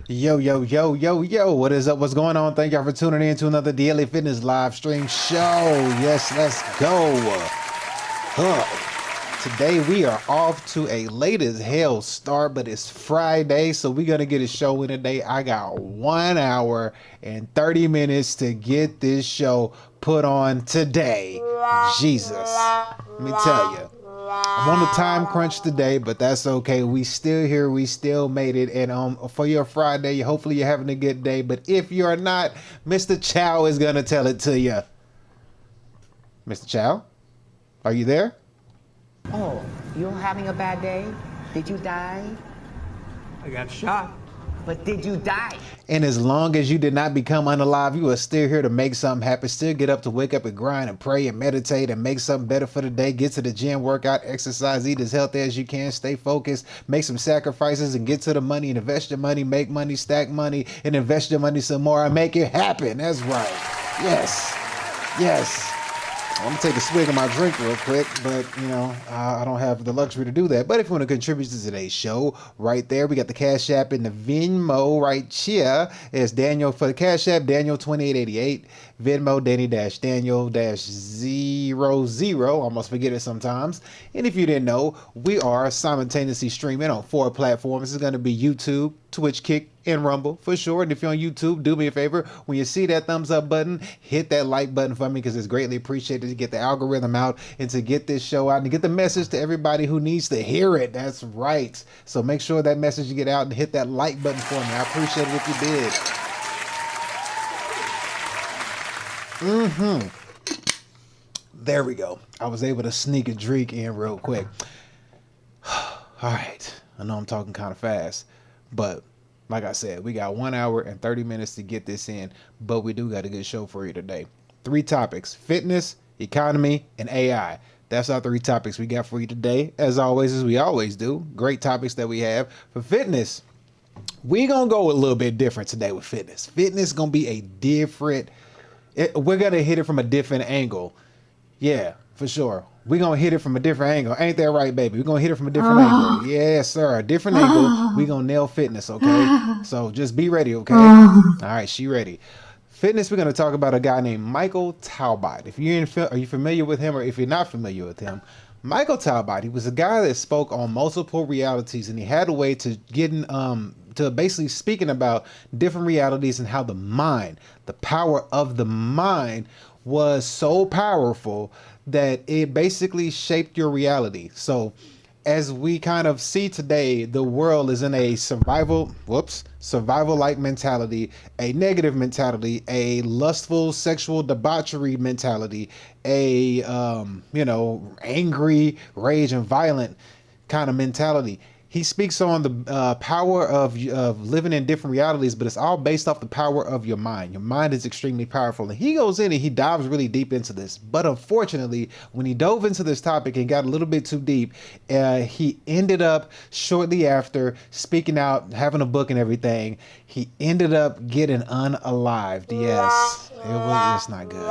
Yo, yo, yo, yo, yo, what is up? What's going on? Thank y'all for tuning in to another Daily Fitness live stream show. Yes, let's go. Today we are off to a late as hell start, but it's Friday, so we're going to get a show in today. I got 1 hour and 30 minutes to get this show put on today. Jesus, let me tell you. I'm on the time crunch today, but that's okay. We still here. We still made it. And for your Friday, hopefully you're having a good day. But if you're not, Mr. Chow is going to tell it to you. Mr. Chow, are you there? Oh, you're having a bad day? Did you die? I got shot. But did you die? And as long as you did not become unalive, you are still here to make something happen. Still get up to wake up and grind and pray and meditate and make something better for the day. Get to the gym, work out, exercise, eat as healthy as you can. Stay focused, make some sacrifices and get to the money and invest your money, make money, stack money, and invest your money some more and make it happen. That's right. Yes. Yes. I'm gonna take a swig of my drink real quick, but you know, I don't have the luxury to do that. But if you want to contribute to today's show, right there, we got the Cash App and the Venmo right here. It's Daniel for the Cash App, Daniel2888, Venmo, Danny-Daniel-00. Almost forget it sometimes. And if you didn't know, we are simultaneously streaming on 4 platforms. It's gonna be YouTube, Twitch, Kick, and Rumble for sure. And if you're on YouTube, do me a favor. When you see that thumbs up button, hit that like button for me because it's greatly appreciated to get the algorithm out and to get this show out and to get the message to everybody who needs to hear it. That's right. So make sure that message you get out and hit that like button for me. I appreciate it if you did. There we go. I was able to sneak a drink in real quick. All right. I know I'm talking kind of fast, but like I said, we got 1 hour and 30 minutes to get this in, but we do got a good show for you today. 3 topics: fitness, economy, and AI. That's our 3 topics we got for you today. As always, as we always do, great topics that we have. For fitness, we're going to go a little bit different today with fitness. Fitness going to be a different, we're going to hit it from a different angle. Yeah, for sure. We're going to hit it from a different angle. Ain't that right, baby? We're going to hit it from a different angle. Yes, sir. A different angle. We're going to nail fitness, okay? So just be ready, okay? All right, she ready. Fitness, we're going to talk about a guy named Michael Talbot. If you're are you familiar with him, or if you're not familiar with him, Michael Talbot, he was a guy that spoke on multiple realities, and he had a way to get in, to basically speaking about different realities and how the mind, the power of the mind was so powerful that it basically shaped your reality. So as we kind of see today, the world is in a survival-like mentality, a negative mentality, a lustful sexual debauchery mentality, a, angry, rage and violent kind of mentality. He speaks on the power of living in different realities, but it's all based off the power of your mind. Your mind is extremely powerful. And he goes in and he dives really deep into this. But unfortunately, when he dove into this topic and got a little bit too deep, he ended up shortly after speaking out, having a book and everything, he ended up getting unalived. Yes, it's not good.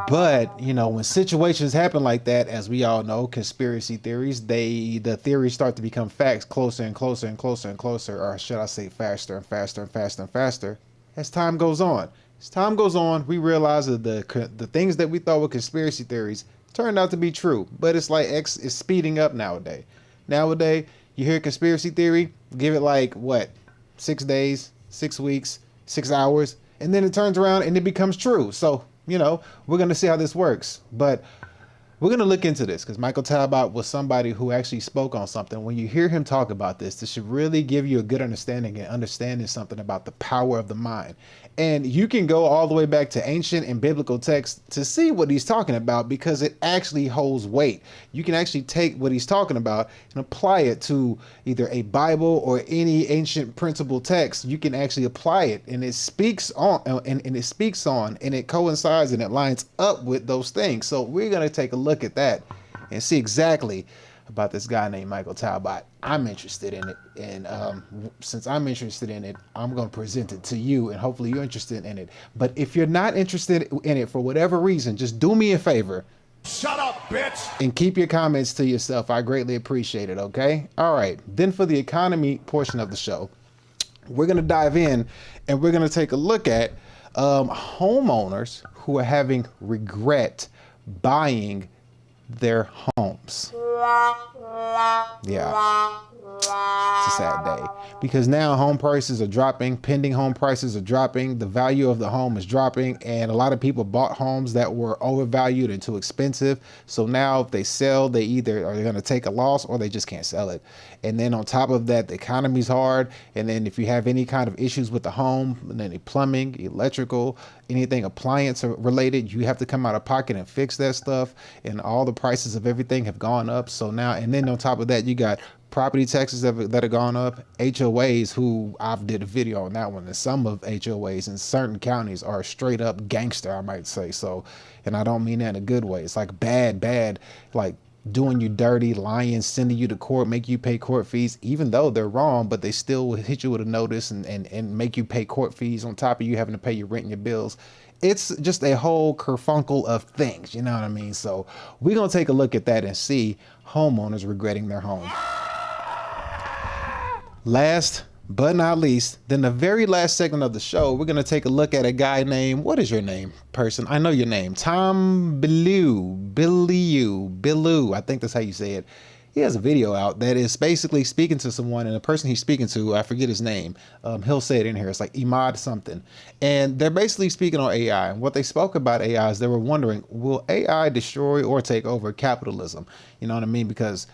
But, you know, when situations happen like that, as we all know, conspiracy theories, the theories start to become facts closer and closer and closer and closer, or should I say faster and faster and faster and faster as time goes on. As time goes on, we realize that the things that we thought were conspiracy theories turned out to be true. But it's like X is speeding up nowadays. Nowadays, you hear conspiracy theory, give it like, 6 days, 6 weeks, 6 hours, and then it turns around and it becomes true. So, you know, we're going to see how this works. But we're going to look into this because Michael Talbot was somebody who actually spoke on something. When you hear him talk about this should really give you a good understanding and understanding something about the power of the mind. And you can go all the way back to ancient and biblical texts to see what he's talking about because it actually holds weight. You can actually take what he's talking about and apply it to either a Bible or any ancient principle text. You can actually apply it and it speaks on and it coincides and it lines up with those things. So we're going to take a look at that and see exactly about this guy named Michael Talbot. I'm interested in it, and since I'm interested in it, I'm going to present it to you, and hopefully you're interested in it. But if you're not interested in it for whatever reason, just do me a favor. Shut up, bitch! And keep your comments to yourself. I greatly appreciate it, okay? All right. Then for the economy portion of the show, we're going to dive in and we're going to take a look at homeowners who are having regret buying their homes. Yeah. It's a sad day because now home prices are dropping, pending home prices are dropping, the value of the home is dropping, and a lot of people bought homes that were overvalued and too expensive. So now if they sell, they either are going to take a loss or they just can't sell it. And then on top of that, the economy's hard. And then if you have any kind of issues with the home, and any plumbing, electrical, anything appliance related, you have to come out of pocket and fix that stuff. And all the prices of everything have gone up. So now, and then on top of that, you got property taxes that have gone up, HOAs, who I've did a video on that one, and some of HOAs in certain counties are straight up gangster, I might say. So, and I don't mean that in a good way. It's like bad, like doing you dirty, lying, sending you to court, make you pay court fees, even though they're wrong, but they still will hit you with a notice and make you pay court fees on top of you having to pay your rent and your bills. It's just a whole kerfunkle of things, you know what I mean? So we're going to take a look at that and see homeowners regretting their home. Last but not least, then the very last segment of the show, we're going to take a look at a guy named, what is your name, person? I know your name. Tom Bilyeu. I think that's how you say it. He has a video out that is basically speaking to someone, and the person he's speaking to, I forget his name. He'll say it in here. It's like Imad something. And they're basically speaking on AI. And what they spoke about AI is they were wondering, will AI destroy or take over capitalism? You know what I mean? Because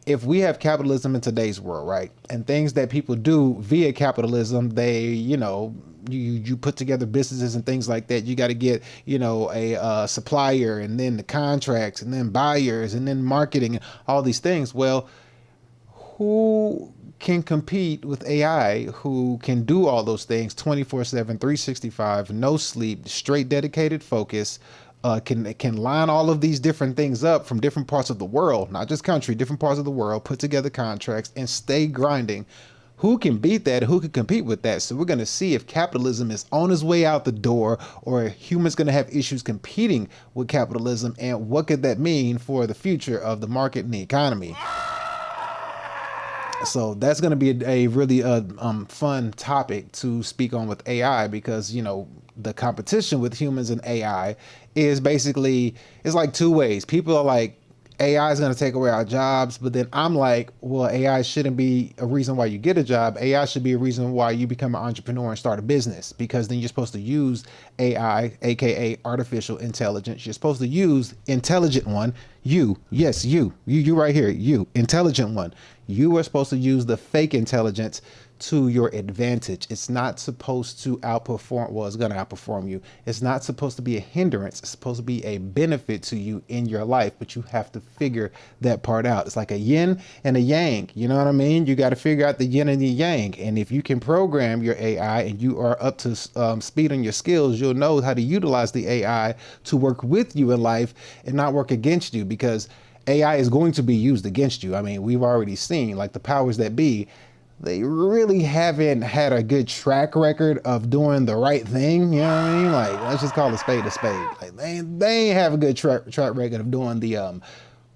if we have capitalism in today's world, right, and things that people do via capitalism, they, you know, you put together businesses and things like that. You got to get, you know, a supplier, and then the contracts, and then buyers, and then marketing, and all these things. Well, who can compete with AI, who can do all those things 24/7, 365, no sleep, straight dedicated focus, can line all of these different things up from different parts of the world, not just country, different parts of the world, put together contracts and stay grinding? Who can beat that? Who can compete with that? So we're going to see if capitalism is on its way out the door, or humans going to have issues competing with capitalism, and what could that mean for the future of the market and the economy? So that's going to be a really fun topic to speak on with AI, because, you know, the competition with humans and AI is basically, it's like two ways. People are like, AI is going to take away our jobs, but then I'm like, well, AI shouldn't be a reason why you get a job. AI should be a reason why you become an entrepreneur and start a business, because then you're supposed to use AI, aka artificial intelligence. You're supposed to use intelligent one. You right here, you intelligent one. You are supposed to use the fake intelligence to your advantage. It's not supposed to outperform, well, it's going to outperform you. It's not supposed to be a hindrance. It's supposed to be a benefit to you in your life, but you have to figure that part out. It's like a yin and a yang, you know what I mean? You got to figure out the yin and the yang. And if you can program your AI and you are up to speed on your skills, you'll know how to utilize the AI to work with you in life and not work against you, because AI is going to be used against you. I mean, we've already seen, like, the powers that be, they really haven't had a good track record of doing the right thing. You know what I mean? Like, let's just call a spade a spade. Like, they ain't have a good track record of doing the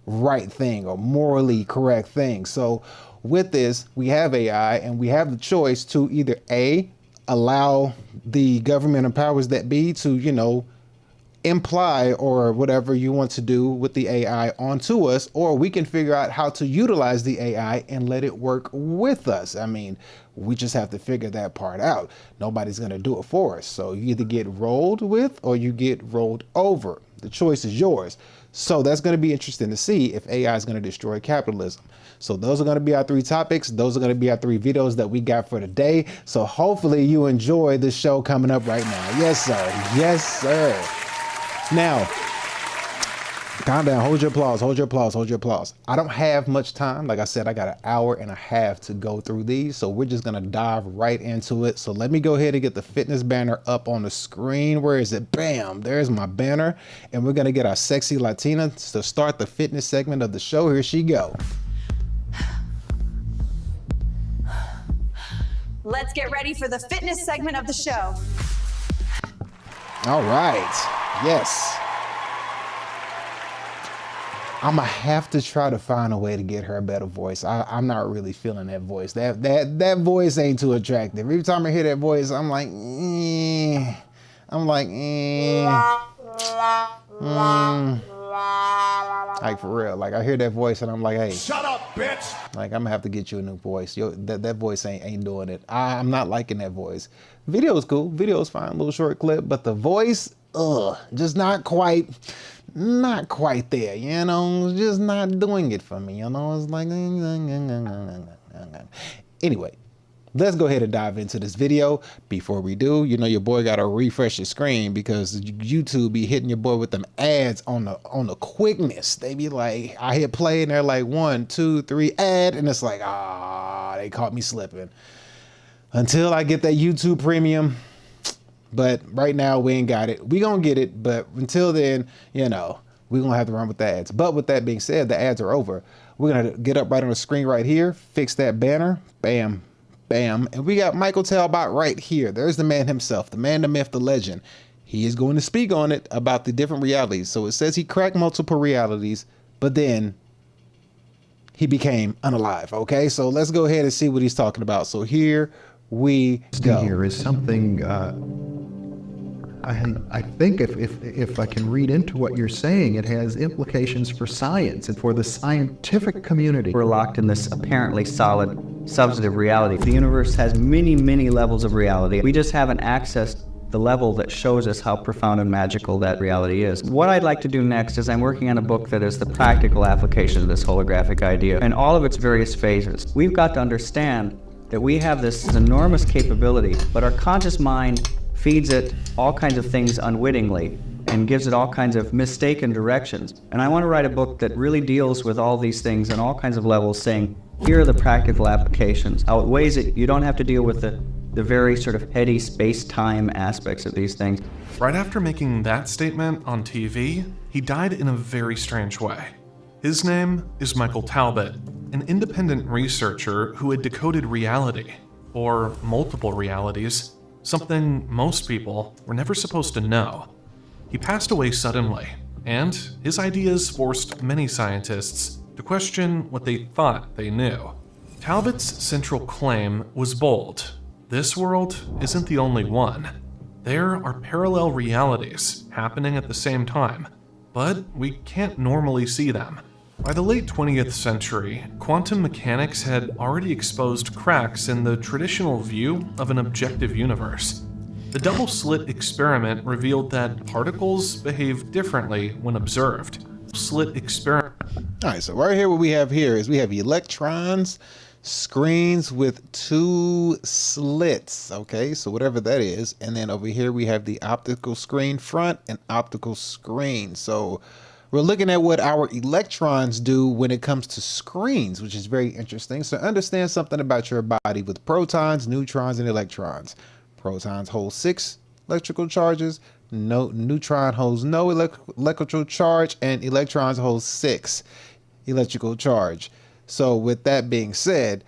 right thing or morally correct thing. So with this, we have AI, and we have the choice to either A, allow the government and powers that be to, you know, imply or whatever you want to do with the AI onto us, or we can figure out how to utilize the AI and let it work with us. I mean, we just have to figure that part out. Nobody's going to do it for us. So you either get rolled with or you get rolled over. The choice is yours. So that's going to be interesting to see if AI is going to destroy capitalism. So those are going to be our three topics. Those are going to be our three videos that we got for today. So hopefully you enjoy the show coming up right now. Yes, sir. Yes, sir. Now, calm down, hold your applause, hold your applause, hold your applause. I don't have much time. Like I said, I got an hour and a half to go through these, so we're just gonna dive right into it. So let me go ahead and get the fitness banner up on the screen. Where is it? Bam, there's my banner. And we're gonna get our sexy Latina to start the fitness segment of the show. Here she go. Let's get ready for the fitness segment of the show. All right, yes. I'm gonna have to try to find a way to get her a better voice. I'm not really feeling that voice. That voice ain't too attractive. Every time I hear that voice, I'm like, like for real. Like I hear that voice and I'm like, hey, Shut up, bitch! like I'm gonna have to get you a new voice. That voice ain't doing it. I'm not liking that voice. Video's cool. Video's fine. Little short clip, but the voice, just not quite there, you know, just not doing it for me, you know. It's like, anyway, let's go ahead and dive into this video. Before we do, you know, your boy gotta refresh your screen because YouTube be hitting your boy with them ads on the quickness. They be like, I hit play and they're like 1, 2, 3 ad, and it's like, they caught me slipping. Until I get that YouTube premium. But right now we ain't got it. We gonna get it, but until then, you know, we gonna have to run with the ads. But with that being said, the ads are over. We're gonna get up right on the screen right here, fix that banner, bam, bam, and we got Michael Talbot right here. There's the man himself, the man, the myth, the legend. He is going to speak on it about the different realities. So it says he cracked multiple realities, but then he became unalive. Okay, so let's go ahead and see what he's talking about. So here we go. Here is something. I think if I can read into what you're saying, it has implications for science and for the scientific community. We're locked in this apparently solid, substantive reality. The universe has many, many levels of reality. We just haven't accessed the level that shows us how profound and magical that reality is. What I'd like to do next is I'm working on a book that is the practical application of this holographic idea and all of its various phases. We've got to understand that we have this enormous capability, but our conscious mind feeds it all kinds of things unwittingly and gives it all kinds of mistaken directions. And I want to write a book that really deals with all these things on all kinds of levels, saying, here are the practical applications, how it weighs it. You don't have to deal with the very sort of heady space-time aspects of these things. Right after making that statement on TV, he died in a very strange way. His name is Michael Talbot, an independent researcher who had decoded reality, or multiple realities, something most people were never supposed to know. He passed away suddenly, and his ideas forced many scientists to question what they thought they knew. Talbot's central claim was bold. This world isn't the only one. There are parallel realities happening at the same time, but we can't normally see them. By the late 20th century, quantum mechanics had already exposed cracks in the traditional view of an objective universe. The double-slit experiment revealed that particles behave differently when observed. Slit experiment. All right, so right here what we have here is we have electrons, screens with 2 slits, okay, so whatever that is, and then over here we have the optical screen front and optical screen. So we're looking at what our electrons do when it comes to screens, which is very interesting. So understand something about your body with protons, neutrons, and electrons. Protons hold 6 electrical charges, neutron holds no electrical charge, and electrons hold 6 electrical charge. So with that being said,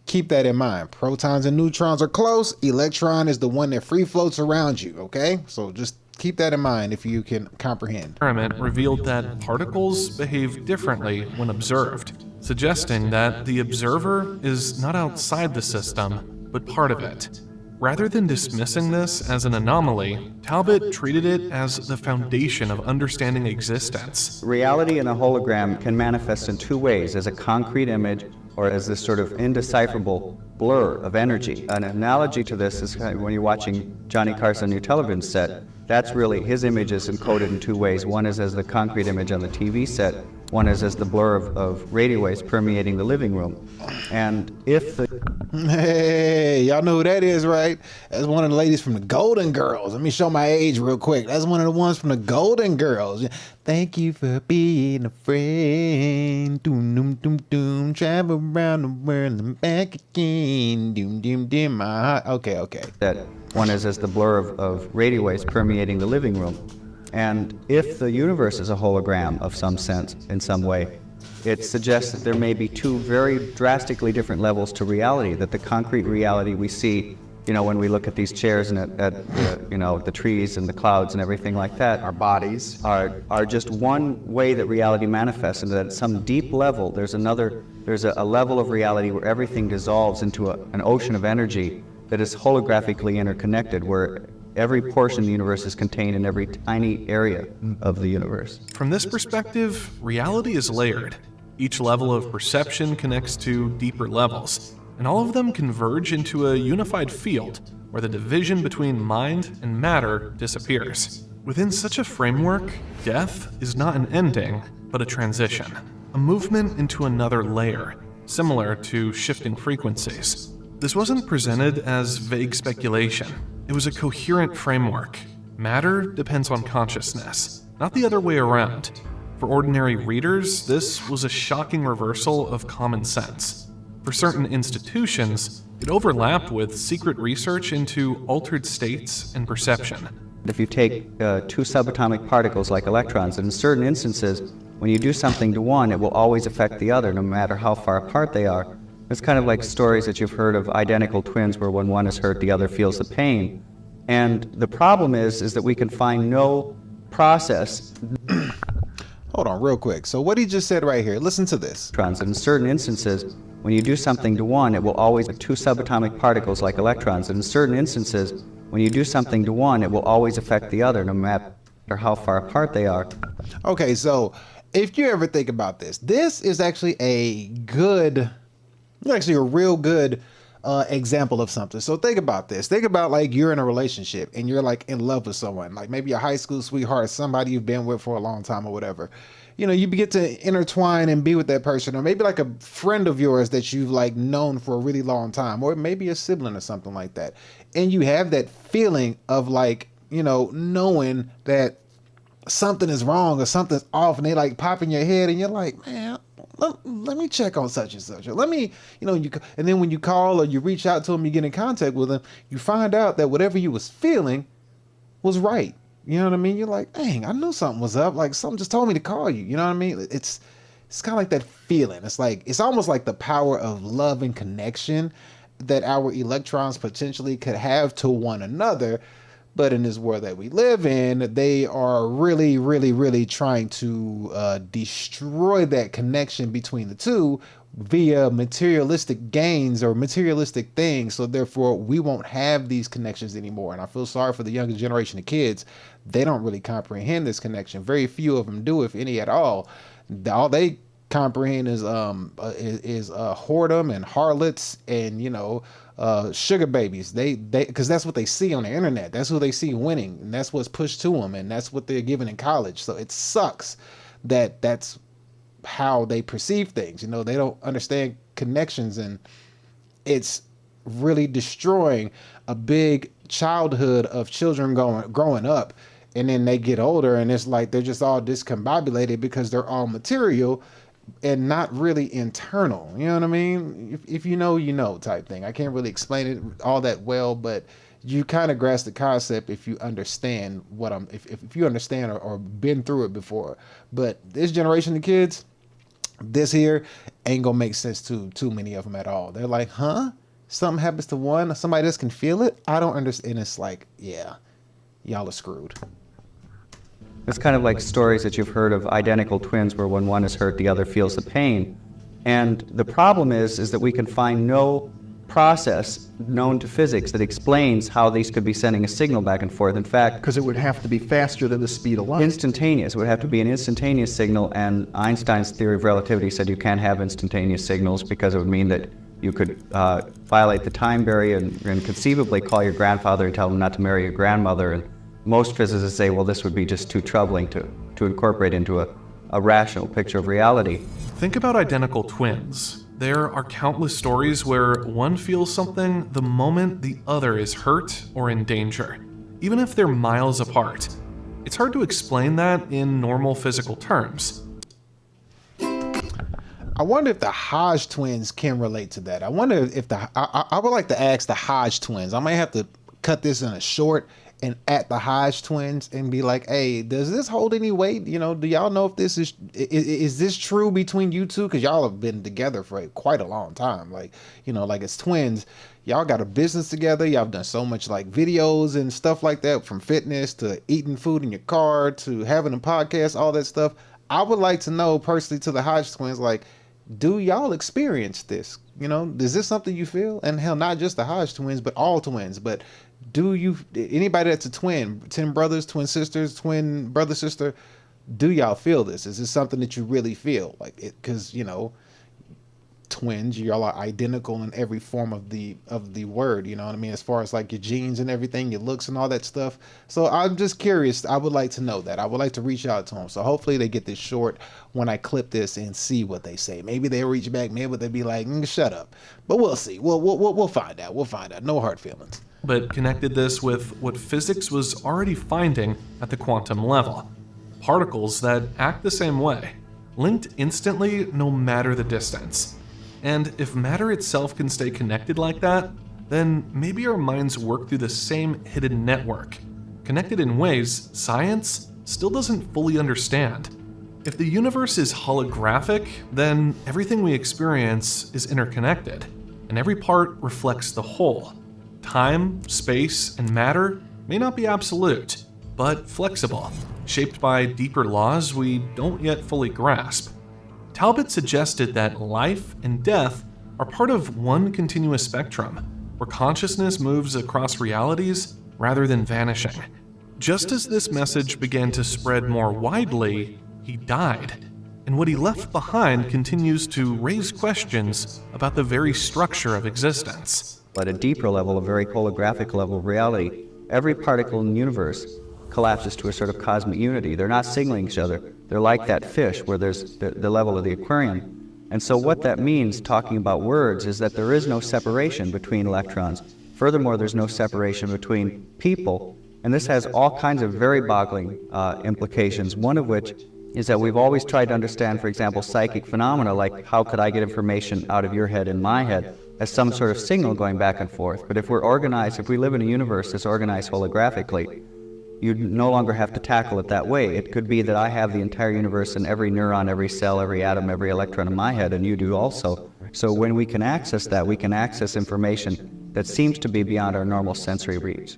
keep that in mind. Protons and neutrons are close. Electron is the one that free floats around you, okay? So just keep that in mind if you can comprehend. Experiment revealed that particles behave differently when observed, suggesting that the observer is not outside the system, but part of it. Rather than dismissing this as an anomaly, Talbot treated it as the foundation of understanding existence. Reality in a hologram can manifest in 2 ways, as a concrete image or as this sort of indecipherable blur of energy. An analogy to this is when you're watching Johnny Carson on your television set. That's really, his image is encoded in 2 ways. One is as the concrete image on the TV set. One is as the blur of radio waves permeating the living room. And if the... Hey, y'all know who that is, right? That's one of the ladies from the Golden Girls. Let me show my age real quick. That's one of the ones from the Golden Girls. Thank you for being a friend. Doom, doom, doom, doom. Travel around the world and back again. Doom, doom, doom. My heart. Okay. That one is as the blur of radio waves permeating the living room. And if the universe is a hologram of some sense, in some way, it suggests that there may be 2 very drastically different levels to reality, that the concrete reality we see You know, when we look at these chairs and you know, the trees and the clouds and everything like that, Our bodies. are just one way that reality manifests, and that at some deep level, there's a level of reality where everything dissolves into an ocean of energy that is holographically interconnected, where every portion of the universe is contained in every tiny area of the universe. From this perspective, reality is layered. Each level of perception connects to deeper levels, and all of them converge into a unified field where the division between mind and matter disappears. Within such a framework, death is not an ending, but a transition, a movement into another layer, similar to shifting frequencies. This wasn't presented as vague speculation. It was a coherent framework. Matter depends on consciousness, not the other way around. For ordinary readers, this was a shocking reversal of common sense. For certain institutions, it overlapped with secret research into altered states and perception. If you take two subatomic particles like electrons, and in certain instances, when you do something to one, it will always affect the other, no matter how far apart they are. It's kind of like stories that you've heard of identical twins where when one is hurt, the other feels the pain. And the problem is that we can find no process. Hold on real quick. So what he just said right here, listen to this. And in certain instances, when you do something to one, it will always two subatomic particles like electrons. And in certain instances, when you do something to one, it will always affect the other, no matter how far apart they are. Okay, so if you ever think about this, this is actually a real good example of something. So think about this. Think about like you're in a relationship and you're like in love with someone, like maybe a high school sweetheart, somebody you've been with for a long time or whatever. You know, you get to intertwine and be with that person, or maybe like a friend of yours that you've like known for a really long time, or maybe a sibling or something like that. And you have that feeling of like, you know, knowing that something is wrong or something's off, and they like pop in your head and you're like, man, let me check on such and such, or let me, you know, and then when you call or you reach out to them, you get in contact with them, you find out that whatever you was feeling was right. You know what I mean? You're like, dang, I knew something was up. Like something just told me to call you. You know what I mean? It's kind of like that feeling. It's like, it's almost like the power of love and connection that our electrons potentially could have to one another. But in this world that we live in, they are really, really, really trying to destroy that connection between the two via materialistic gains or materialistic things. So therefore, we won't have these connections anymore. And I feel sorry for the younger generation of kids. They don't really comprehend this connection. Very few of them do, if any at all. All they comprehend is whoredom and harlots and, you know, sugar babies. They because that's what they see on the internet. That's who they see winning, and that's what's pushed to them, and that's what they're given in college. So it sucks that that's how they perceive things. You know, they don't understand connections, and it's really destroying a big childhood of children growing up, and then they get older and it's like they're just all discombobulated because they're all material and not really internal. You know what I mean? If you know, you know type thing. I can't really explain it all that well, but you kind of grasp the concept if you understand what if you understand or been through it before. But this generation of kids, this here ain't gonna make sense to too many of them at all. They're like, huh? Something happens to one, somebody else can feel it? I don't understand. And it's like, yeah, y'all are screwed. It's kind of like stories that you've heard of identical twins where when one is hurt, the other feels the pain. And the problem is that we can find no process known to physics that explains how these could be sending a signal back and forth. In fact, Because it would have to be faster than the speed of light. instantaneous. It would have to be an instantaneous signal, and Einstein's theory of relativity said you can't have instantaneous signals because it would mean that you could violate the time barrier and conceivably call your grandfather and tell him not to marry your grandmother. And most physicists say, well, this would be just too troubling to incorporate into a rational picture of reality. Think about identical twins. There are countless stories where one feels something the moment the other is hurt or in danger, even if they're miles apart. It's hard to explain that in normal physical terms. I wonder if the Hodge twins can relate to that. I wonder if I would like to ask the Hodge twins. I might have to cut this in a short and at the Hodge twins and be like, hey, does this hold any weight? You know, do y'all know if this is this true between you two? Because y'all have been together for quite a long time. Like, you know, like as twins, y'all got a business together. Y'all have done so much like videos and stuff like that, from fitness to eating food in your car to having a podcast, all that stuff. I would like to know personally to the Hodge twins, like, do y'all experience this? You know, is this something you feel? And hell, not just the Hodge twins, but all twins. But do you, anybody that's a twin, 10 brothers, twin sisters, twin brother, sister, do y'all feel this? Is this something that you really feel? Like it, because, you know, twins, y'all are identical in every form of the word, you know what I mean, as far as like your genes and everything, your looks and all that stuff. So I'm just curious. I would like to know that. I would like to reach out to them. So hopefully they get this short when I clip this and see what they say. Maybe they'll reach back, maybe they'll be like, shut up. But we'll see. We'll find out. We'll find out. No hard feelings. But connected this with what physics was already finding at the quantum level. Particles that act the same way, linked instantly no matter the distance. And if matter itself can stay connected like that, then maybe our minds work through the same hidden network, connected in ways science still doesn't fully understand. If the universe is holographic, then everything we experience is interconnected, and every part reflects the whole. Time, space, and matter may not be absolute, but flexible, shaped by deeper laws we don't yet fully grasp. Talbot suggested that life and death are part of one continuous spectrum, where consciousness moves across realities rather than vanishing. Just as this message began to spread more widely, he died, and what he left behind continues to raise questions about the very structure of existence. At a deeper level, a very holographic level of reality, every particle in the universe collapses to a sort of cosmic unity. They're not signaling each other. They're like that fish where there's the level of the aquarium. And so what that means, talking about words, is that there is no separation between electrons. Furthermore, there's no separation between people. And this has all kinds of very boggling implications, one of which is that we've always tried to understand, for example, psychic phenomena, like how could I get information out of your head in my head, as some sort of signal going back and forth. But if we're organized, if we live in a universe that's organized holographically, you no longer have to tackle it that way. It could be that I have the entire universe and every neuron, every cell, every atom, every electron in my head, and you do also. So when we can access that, we can access information that seems to be beyond our normal sensory reach.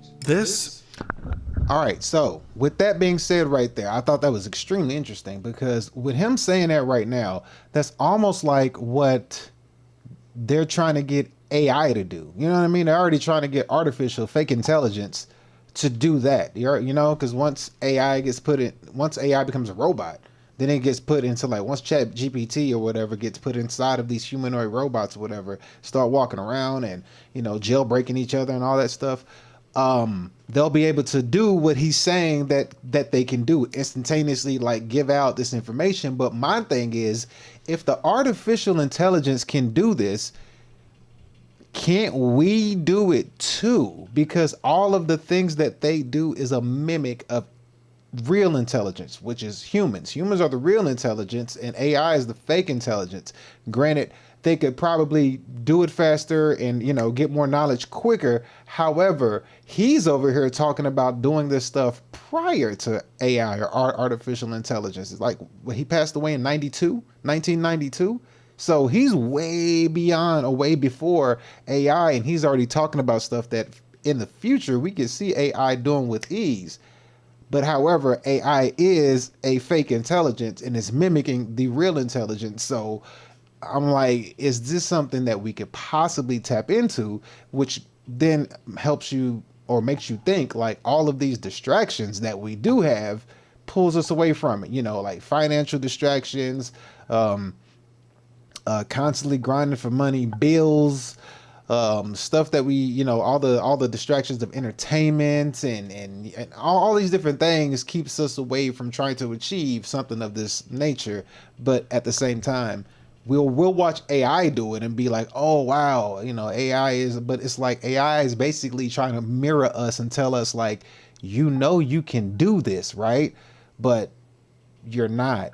All right, so with that being said right there, I thought that was extremely interesting, because with him saying that right now, that's almost like what they're trying to get AI to do. You know what I mean? They're already trying to get artificial fake intelligence to do that. You know, because once AI becomes a robot, then it gets put into, like, once Chat GPT or whatever gets put inside of these humanoid robots or whatever, start walking around and, you know, jailbreaking each other and all that stuff, they'll be able to do what he's saying that they can do instantaneously, like give out this information. But my thing is, if the artificial intelligence can do this, can't we do it too? Because all of the things that they do is a mimic of real intelligence, which is humans. Humans are the real intelligence, and AI is the fake intelligence. Granted, they could probably do it faster and, you know, get more knowledge quicker. However, he's over here talking about doing this stuff prior to AI or artificial intelligence. It's like, he passed away in 1992. So he's way beyond or way before AI, and he's already talking about stuff that in the future we could see AI doing with ease. But however, AI is a fake intelligence and is mimicking the real intelligence. So I'm like, is this something that we could possibly tap into, which then helps you or makes you think, like, all of these distractions that we do have pulls us away from it, you know, like financial distractions, constantly grinding for money, bills, stuff that we, you know, all the distractions of entertainment and all these different things keeps us away from trying to achieve something of this nature. But at the same time, we'll watch AI do it and be like, oh wow, you know, but it's like AI is basically trying to mirror us and tell us, like, you know, you can do this, right? But you're not.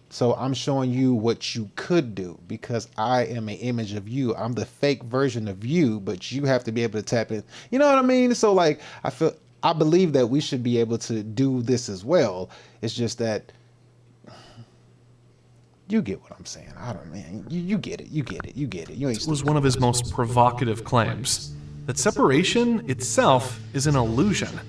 So I'm showing you what you could do, because I am an image of you. I'm the fake version of you, but you have to be able to tap in. You know what I mean? So, like, I feel I believe that we should be able to do this as well. It's just that you get what I'm saying. I don't, man. You get it. You get it. You get it. You ain't This was one of his most provocative claims, that separation itself is an illusion.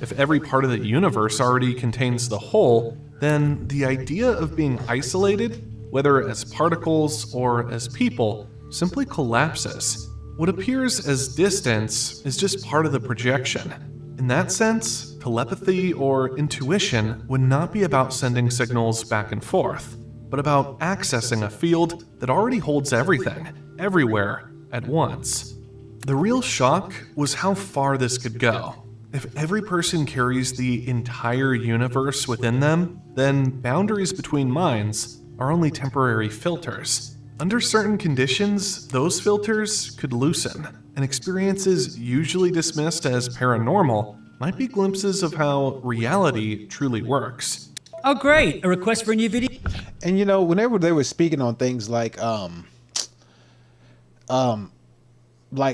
If every part of the universe already contains the whole, then the idea of being isolated, whether as particles or as people, simply collapses. What appears as distance is just part of the projection. In that sense, telepathy or intuition would not be about sending signals back and forth, but about accessing a field that already holds everything, everywhere, at once. The real shock was how far this could go. If every person carries the entire universe within them, then boundaries between minds are only temporary filters. Under certain conditions, those filters could loosen, and experiences usually dismissed as paranormal might be glimpses of how reality truly works. Oh, great. A request for a new video? And you know, whenever they were speaking on things like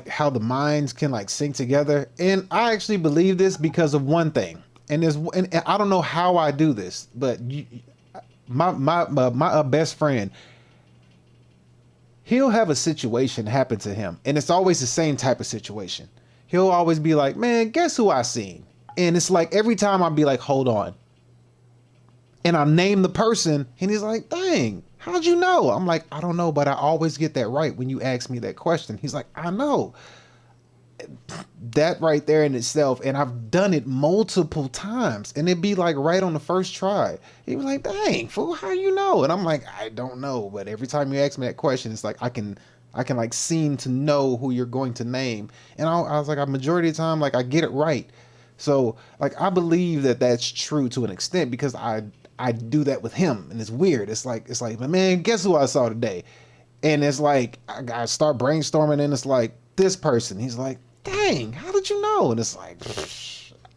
how the minds can like sync together, and I actually believe this because of one thing. And I don't know how I do this, but my best friend, he'll have a situation happen to him, and it's always the same type of situation. He'll always be like, "Man, guess who I seen?" And it's like every time I'll be like, "Hold on." And I name the person, and he's like, "Dang, how'd you know?" I'm like, "I don't know, but I always get that right when you ask me that question." He's like, "I know." That right there in itself, and I've done it multiple times, and it'd be like right on the first try. He was like, "Dang, fool, how you know?" And I'm like, "I don't know, but every time you ask me that question, it's like I can like seem to know who you're going to name." And I was like, a majority of the time, like I get it right. So like I believe that that's true to an extent because I do that with him, and it's weird. It's like, "Man, guess who I saw today?" And it's like I start brainstorming, and it's like this person. He's like, "Dang, how did you know?" And it's like,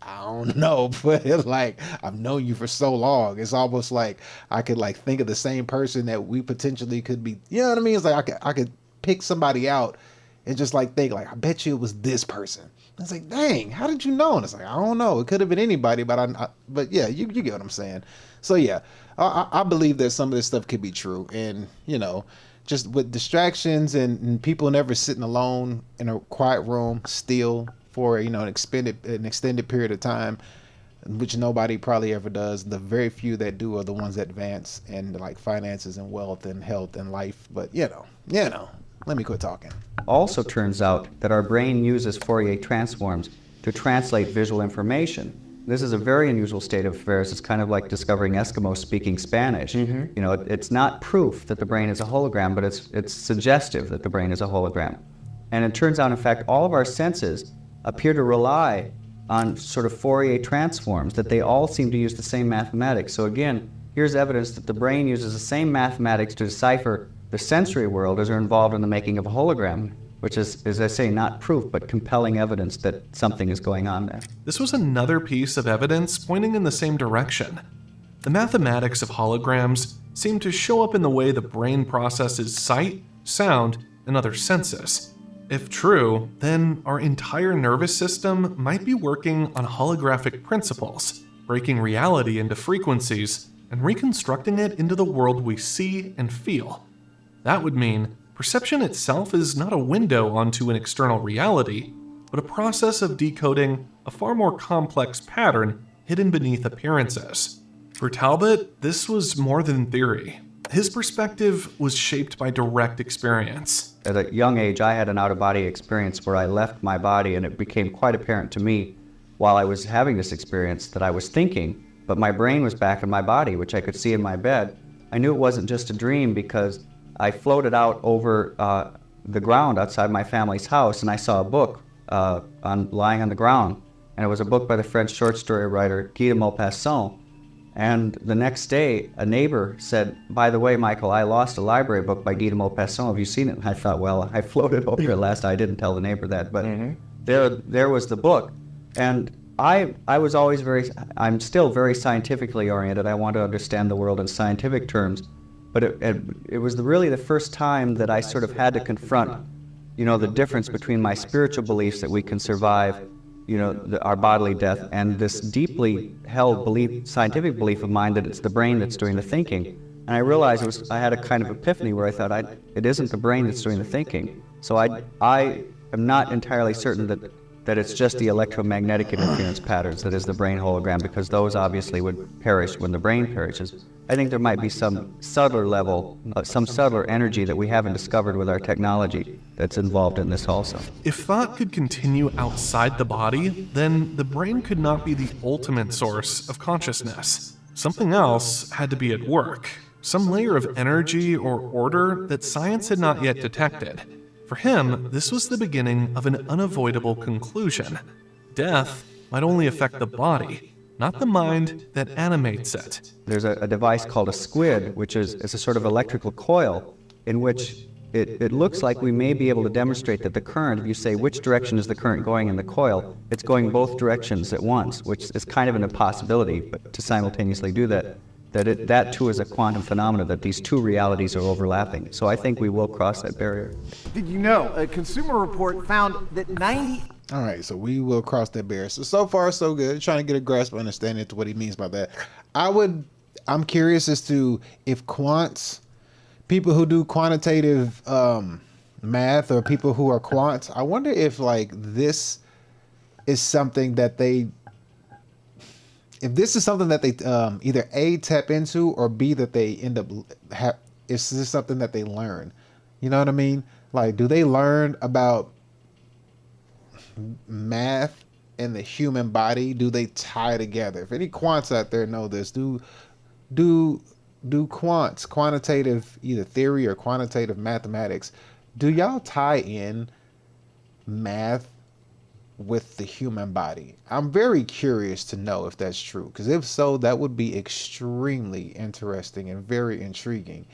I don't know, but like I've known you for so long. It's almost like I could like think of the same person that we potentially could be. You know what I mean? It's like I could pick somebody out and just like think like, I bet you it was this person. And it's like, dang, how did you know? And it's like, I don't know. It could have been anybody, but yeah, you get what I'm saying. So yeah, I believe that some of this stuff could be true, and you know, just with distractions and people never sitting alone in a quiet room still for an extended period of time, which nobody probably ever does. The very few that do are the ones that advance in like finances and wealth and health and life. But you know, let me quit talking. Also turns out that our brain uses Fourier transforms to translate visual information. This is a very unusual state of affairs. It's kind of like discovering Eskimos speaking Spanish. You know, it's not proof that the brain is a hologram, but it's suggestive that the brain is a hologram. And it turns out, in fact, all of our senses appear to rely on sort of Fourier transforms, that they all seem to use the same mathematics. So again, here's evidence that the brain uses the same mathematics to decipher the sensory world as are involved in the making of a hologram, which is, as I say, not proof, but compelling evidence that something is going on there. This was another piece of evidence pointing in the same direction. The mathematics of holograms seem to show up in the way the brain processes sight, sound, and other senses. If true, then our entire nervous system might be working on holographic principles, breaking reality into frequencies and reconstructing it into the world we see and feel. That would mean perception itself is not a window onto an external reality, but a process of decoding a far more complex pattern hidden beneath appearances. For Talbot, this was more than theory. His perspective was shaped by direct experience. At a young age, I had an out-of-body experience where I left my body, and it became quite apparent to me while I was having this experience that I was thinking, but my brain was back in my body, which I could see in my bed. I knew it wasn't just a dream because I floated out over the ground outside my family's house, and I saw a book lying on the ground, and it was a book by the French short story writer Guy de Maupassant. And the next day, a neighbor said, "By the way, Michael, I lost a library book by Guy de Maupassant. Have you seen it?" And I thought, well, I floated over it last. I didn't tell the neighbor that, but there was the book. And I was always I'm still very scientifically oriented. I want to understand the world in scientific terms. But it was really the first time that I sort of had to confront, the difference between my spiritual beliefs that we can survive, our bodily death, and this deeply held belief, scientific belief of mine that it's the brain that's doing the thinking. And I realized I had a kind of epiphany where I thought it isn't the brain that's doing the thinking. So I am not entirely certain that it's just the electromagnetic interference patterns that is the brain hologram, because those obviously would perish when the brain perishes. I think there might be some subtler level, some subtler energy that we haven't discovered with our technology that's involved in this also. If thought could continue outside the body, then the brain could not be the ultimate source of consciousness. Something else had to be at work, some layer of energy or order that science had not yet detected. For him, this was the beginning of an unavoidable conclusion. Death might only affect the body, not the mind that animates it. There's a device called a squid, which is a sort of electrical coil in which it looks like we may be able to demonstrate that the current, if you say which direction is the current going in the coil, it's going both directions at once, which is kind of an impossibility, but to simultaneously do that, that too is a quantum phenomenon, that these two realities are overlapping. So I think we will cross that barrier. Did you know a Consumer Report found that 90... All right, so we will cross that barrier. So far, so good. Trying to get a grasp of understanding to what he means by that. I'm curious as to if people who do quantitative math, or people who are quants, I wonder if this is something that they either A, tap into, or B, that they end up is this something that they learn? You know what I mean? Like, do they learn about math and the human body? Do they tie together? If any quants out there know this, do quants, quantitative either theory or quantitative mathematics, do y'all tie in math with the human body? I'm very curious to know if that's true, because if so, that would be extremely interesting and very intriguing.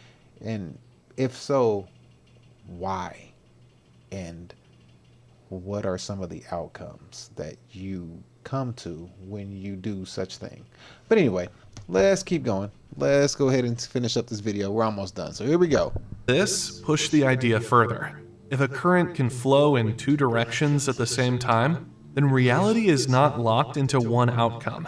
And if so, why? And what are some of the outcomes that you come to when you do such thing? But anyway, let's keep going. Let's go ahead and finish up this video. We're almost done, so here we go. This pushed the idea further. If a current can flow in two directions at the same time, then reality is not locked into one outcome.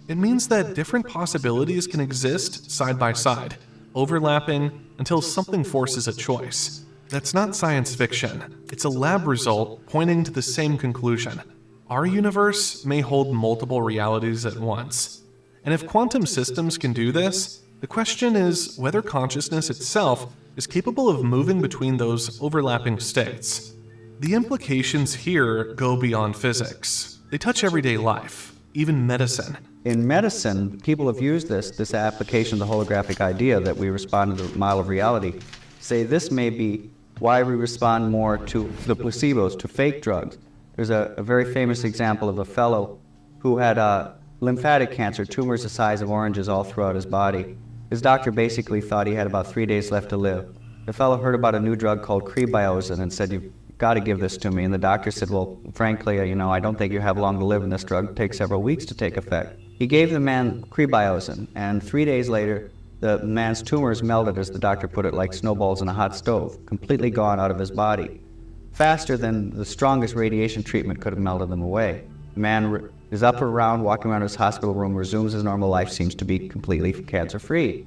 It means that different possibilities can exist side by side, overlapping until something forces a choice. That's not science fiction. It's a lab result pointing to the same conclusion. Our universe may hold multiple realities at once. And if quantum systems can do this, the question is whether consciousness itself is capable of moving between those overlapping states. The implications here go beyond physics. They touch everyday life, even medicine. In medicine, people have used this application of the holographic idea that we respond to the model of reality. Say this may be why we respond more to the placebos, to fake drugs. There's a very famous example of a fellow who had lymphatic cancer, tumors the size of oranges all throughout his body. His doctor basically thought he had about 3 days left to live. The fellow heard about a new drug called crebiozin and said, "You've got to give this to me." And the doctor said, "Well, frankly, I don't think you have long to live, and this drug takes several weeks to take effect." He gave the man crebiozin, and 3 days later, the man's tumors melted, as the doctor put it, like snowballs in a hot stove, completely gone out of his body, faster than the strongest radiation treatment could have melted them away. The man is up and around, walking around his hospital room, resumes his normal life, seems to be completely cancer-free.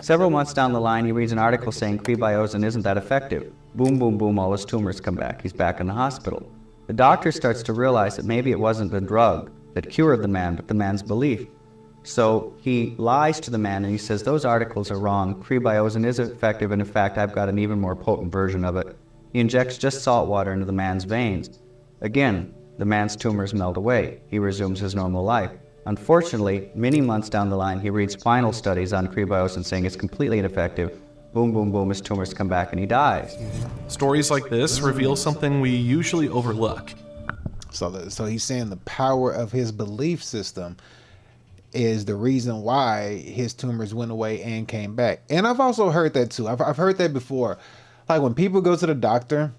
Several months down the line, he reads an article saying crebiozin isn't that effective. Boom, boom, boom, all his tumors come back. He's back in the hospital. The doctor starts to realize that maybe it wasn't the drug that cured the man, but the man's belief. So he lies to the man and he says, "Those articles are wrong. Crebiozin is effective, and in fact, I've got an even more potent version of it." He injects just salt water into the man's veins. Again, the man's tumors melt away. He resumes his normal life. Unfortunately, many months down the line, he reads final studies on crebiozin saying it's completely ineffective. Boom, boom, boom, his tumors come back and he dies. Stories like this reveal something we usually overlook. So he's saying the power of his belief system is the reason why his tumors went away and came back. And I've also heard that too. I've heard that before. Like when people go to the doctor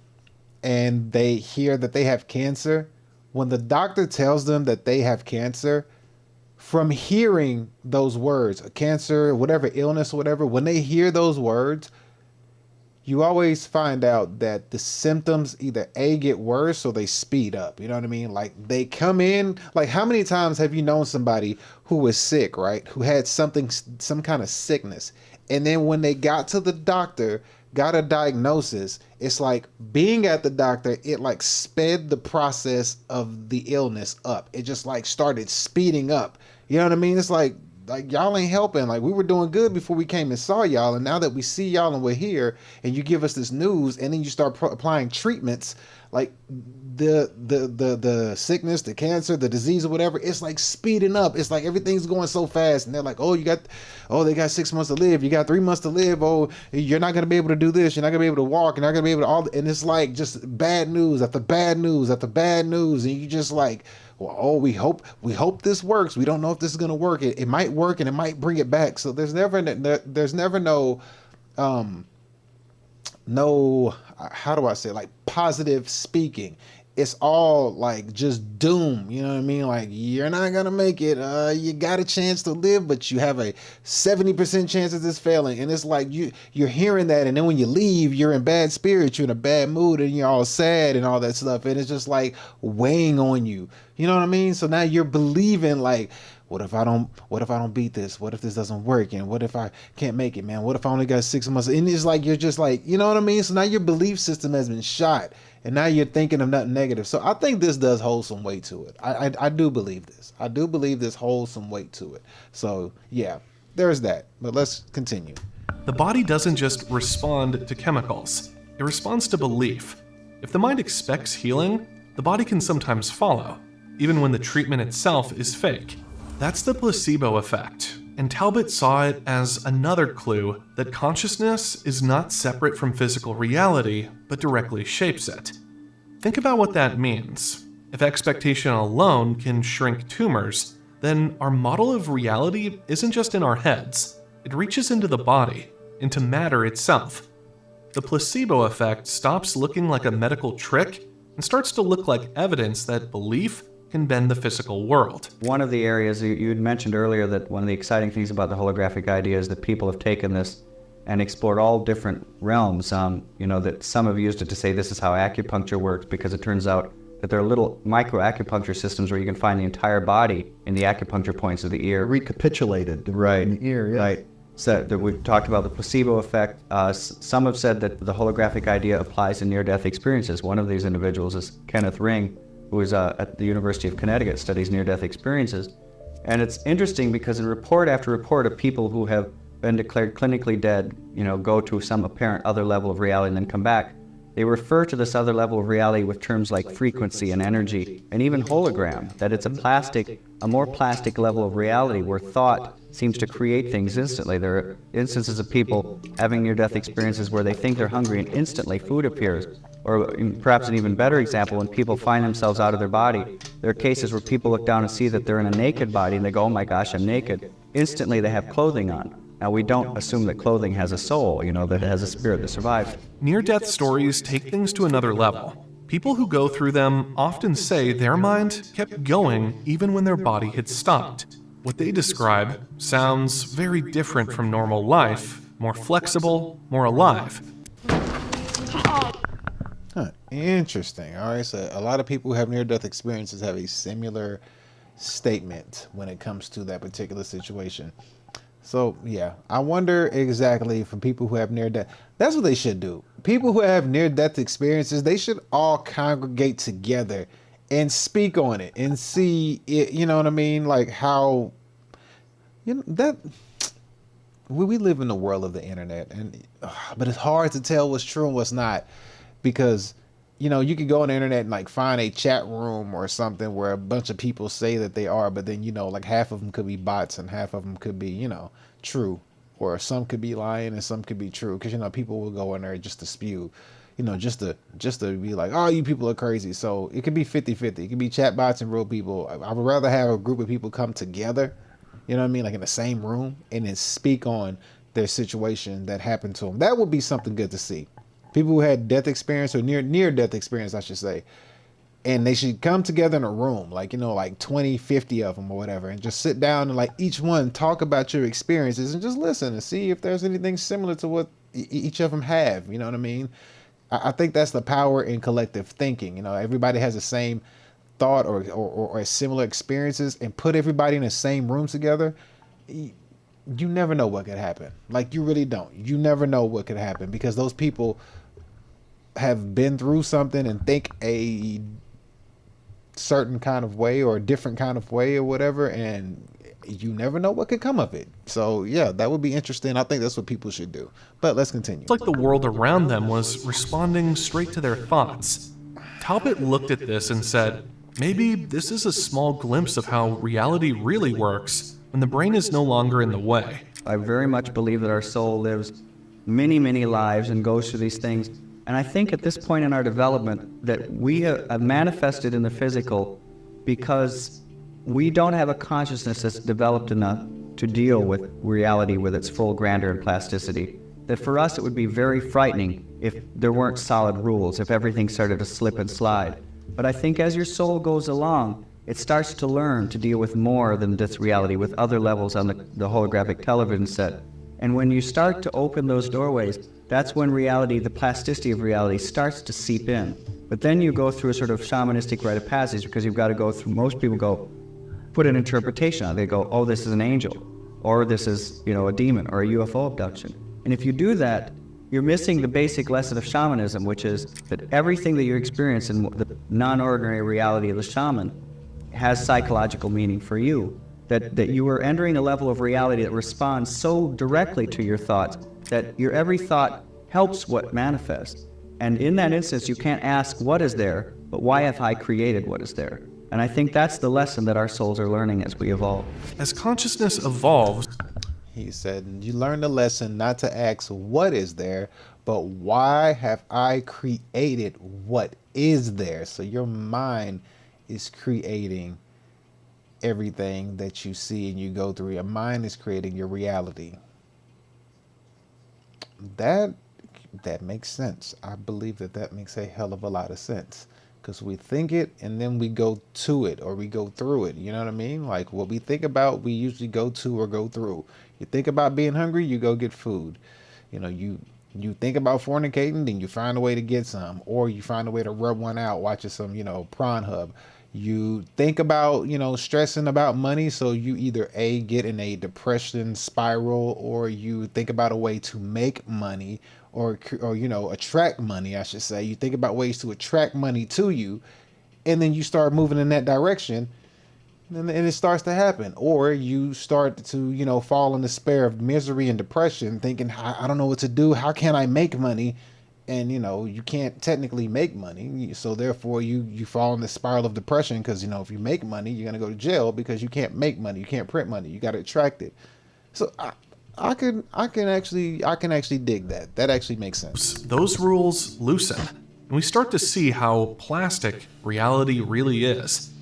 and they hear that they have cancer, when the doctor tells them that they have cancer, from hearing those words, cancer, whatever illness, whatever, when they hear those words, you always find out that the symptoms either A, get worse or they speed up. You know what I mean? Like they come in, like how many times have you known somebody who was sick, right? Who had some kind of sickness. And then when they got to the doctor, got a diagnosis, it's like being at the doctor, it like sped the process of the illness up. It just like started speeding up. You know what I mean? It's like y'all ain't helping. Like we were doing good before we came and saw y'all, and now that we see y'all and we're here, and you give us this news, and then you start applying treatments, like the sickness, the cancer, the disease, or whatever, it's like speeding up. It's like everything's going so fast, and they're like, they got 6 months to live. You got 3 months to live. Oh, you're not gonna be able to do this. You're not gonna be able to walk. You're not gonna be able to and it's like just bad news after bad news after bad news, and you just like, well, we hope this works. We don't know if this is gonna work. It might work and it might bring it back. So there's never no how do I say it? Like positive speaking. It's all like just doom. You know what I mean? Like you're not gonna make it. You got a chance to live, but you have a 70% chance of this failing. And it's like you're hearing that, and then when you leave, you're in bad spirits, you're in a bad mood, and you're all sad and all that stuff. And it's just like weighing on you. You know what I mean? So now you're believing like, what if I don't beat this? What if this doesn't work? And what if I can't make it, man? What if I only got 6 months? And it's like, you're just like, you know what I mean? So now your belief system has been shot, and now you're thinking of nothing negative. So I think this does hold some weight to it. I do believe this. I do believe this holds some weight to it. So yeah, there's that. But let's continue. The body doesn't just respond to chemicals. It responds to belief. If the mind expects healing, the body can sometimes follow, even when the treatment itself is fake. That's the placebo effect, and Talbot saw it as another clue that consciousness is not separate from physical reality, but directly shapes it. Think about what that means. If expectation alone can shrink tumors, then our model of reality isn't just in our heads. It reaches into the body, into matter itself. The placebo effect stops looking like a medical trick and starts to look like evidence that belief can bend the physical world. One of the areas you had mentioned earlier, that one of the exciting things about the holographic idea is that people have taken this and explored all different realms. That some have used it to say this is how acupuncture works, because it turns out that there are little micro acupuncture systems where you can find the entire body in the acupuncture points of the ear. Recapitulated right in the ear, yeah. Right. So that we've talked about the placebo effect. Some have said that the holographic idea applies to near-death experiences. One of these individuals is Kenneth Ring, who is at the University of Connecticut, studies near-death experiences. And it's interesting because in report after report of people who have been declared clinically dead, go to some apparent other level of reality and then come back, they refer to this other level of reality with terms like frequency and energy, and even hologram, that it's a more plastic level of reality where thought seems to create things instantly. There are instances of people having near-death experiences where they think they're hungry and instantly food appears. Or perhaps an even better example, when people find themselves out of their body, there are cases where people look down and see that they're in a naked body and they go, oh my gosh, I'm naked. Instantly they have clothing on. Now we don't assume that clothing has a soul, that it has a spirit that survives. Near-death stories take things to another level. People who go through them often say their mind kept going even when their body had stopped. What they describe sounds very different from normal life, more flexible, more alive. Interesting. All right, so a lot of people who have near-death experiences have a similar statement when it comes to that particular situation. So yeah, I wonder exactly for people who have near-death, that's what they should do. People who have near-death experiences, they should all congregate together and speak on it and see it, you know what I mean? Like how, that we live in the world of the internet, and but it's hard to tell what's true and what's not, because you could go on the internet and like find a chat room or something where a bunch of people say that they are, but then like half of them could be bots and half of them could be true, or some could be lying and some could be true, because people will go in there just to spew, just to be like, oh, you people are crazy. So it could be 50-50. It could be chat bots and real people. I would rather have a group of people come together, like in the same room, and then speak on their situation that happened to them. That would be something good to see. People who had death experience, or near death experience, I should say, and they should come together in a room, like 20, 50 of them or whatever, and just sit down and like each one talk about your experiences and just listen and see if there's anything similar to what each of them have. You know what I mean? I think that's the power in collective thinking. You know, everybody has the same thought or similar experiences, and put everybody in the same room together. You never know what could happen. Like, you really don't. You never know what could happen, because those people have been through something and think a certain kind of way or a different kind of way or whatever, and you never know what could come of it. So yeah, that would be interesting. I think that's what people should do. But let's continue. It's like the world around them was responding straight to their thoughts. Talbot looked at this and said, maybe this is a small glimpse of how reality really works when the brain is no longer in the way. I very much believe that our soul lives many, many lives and goes through these things. And I think at this point in our development that we have manifested in the physical because we don't have a consciousness that's developed enough to deal with reality with its full grandeur and plasticity. That for us it would be very frightening if there weren't solid rules, if everything started to slip and slide. But I think as your soul goes along, it starts to learn to deal with more than this reality, with other levels on the holographic television set. And when you start to open those doorways, that's when reality, the plasticity of reality, starts to seep in. But then you go through a sort of shamanistic rite of passage, because you've got to go through, most people go, put an interpretation on it. They go, oh, this is an angel, or this is, you know, a demon, or a UFO abduction. And if you do that, you're missing the basic lesson of shamanism, which is that everything that you experience in the non-ordinary reality of the shaman has psychological meaning for you. That you are entering a level of reality that responds so directly to your thoughts that your every thought helps what manifests. And in that instance, you can't ask what is there, but why have I created what is there? And I think that's the lesson that our souls are learning as we evolve. As consciousness evolves, he said, you learn the lesson not to ask what is there, but why have I created what is there? So your mind is creating everything that you see and you go through. Your mind is creating your reality. That makes sense. I believe that makes a hell of a lot of sense, because we think it and then we go to it, or we go through it. You know what I mean? Like, what we think about, we usually go to or go through. You think about being hungry, you go get food. You know, you think about fornicating, then you find a way to get some, or you find a way to rub one out watching some, you know, Prawn Hub. You think about, you know, stressing about money, so you either A, get in a depression spiral, or you think about a way to make money, or you know, attract money, I should say. You think about ways to attract money to you, and then you start moving in that direction, and it starts to happen. Or you start to, you know, fall in despair of misery and depression, thinking, I don't know what to do. How can I make money? And, you know, you can't technically make money. So therefore you fall in the spiral of depression, because, you know, if you make money, you're going to go to jail because you can't make money. You can't print money. You got to attract it. So I can actually dig that. That actually makes sense. Those rules loosen, and we start to see how plastic reality really is.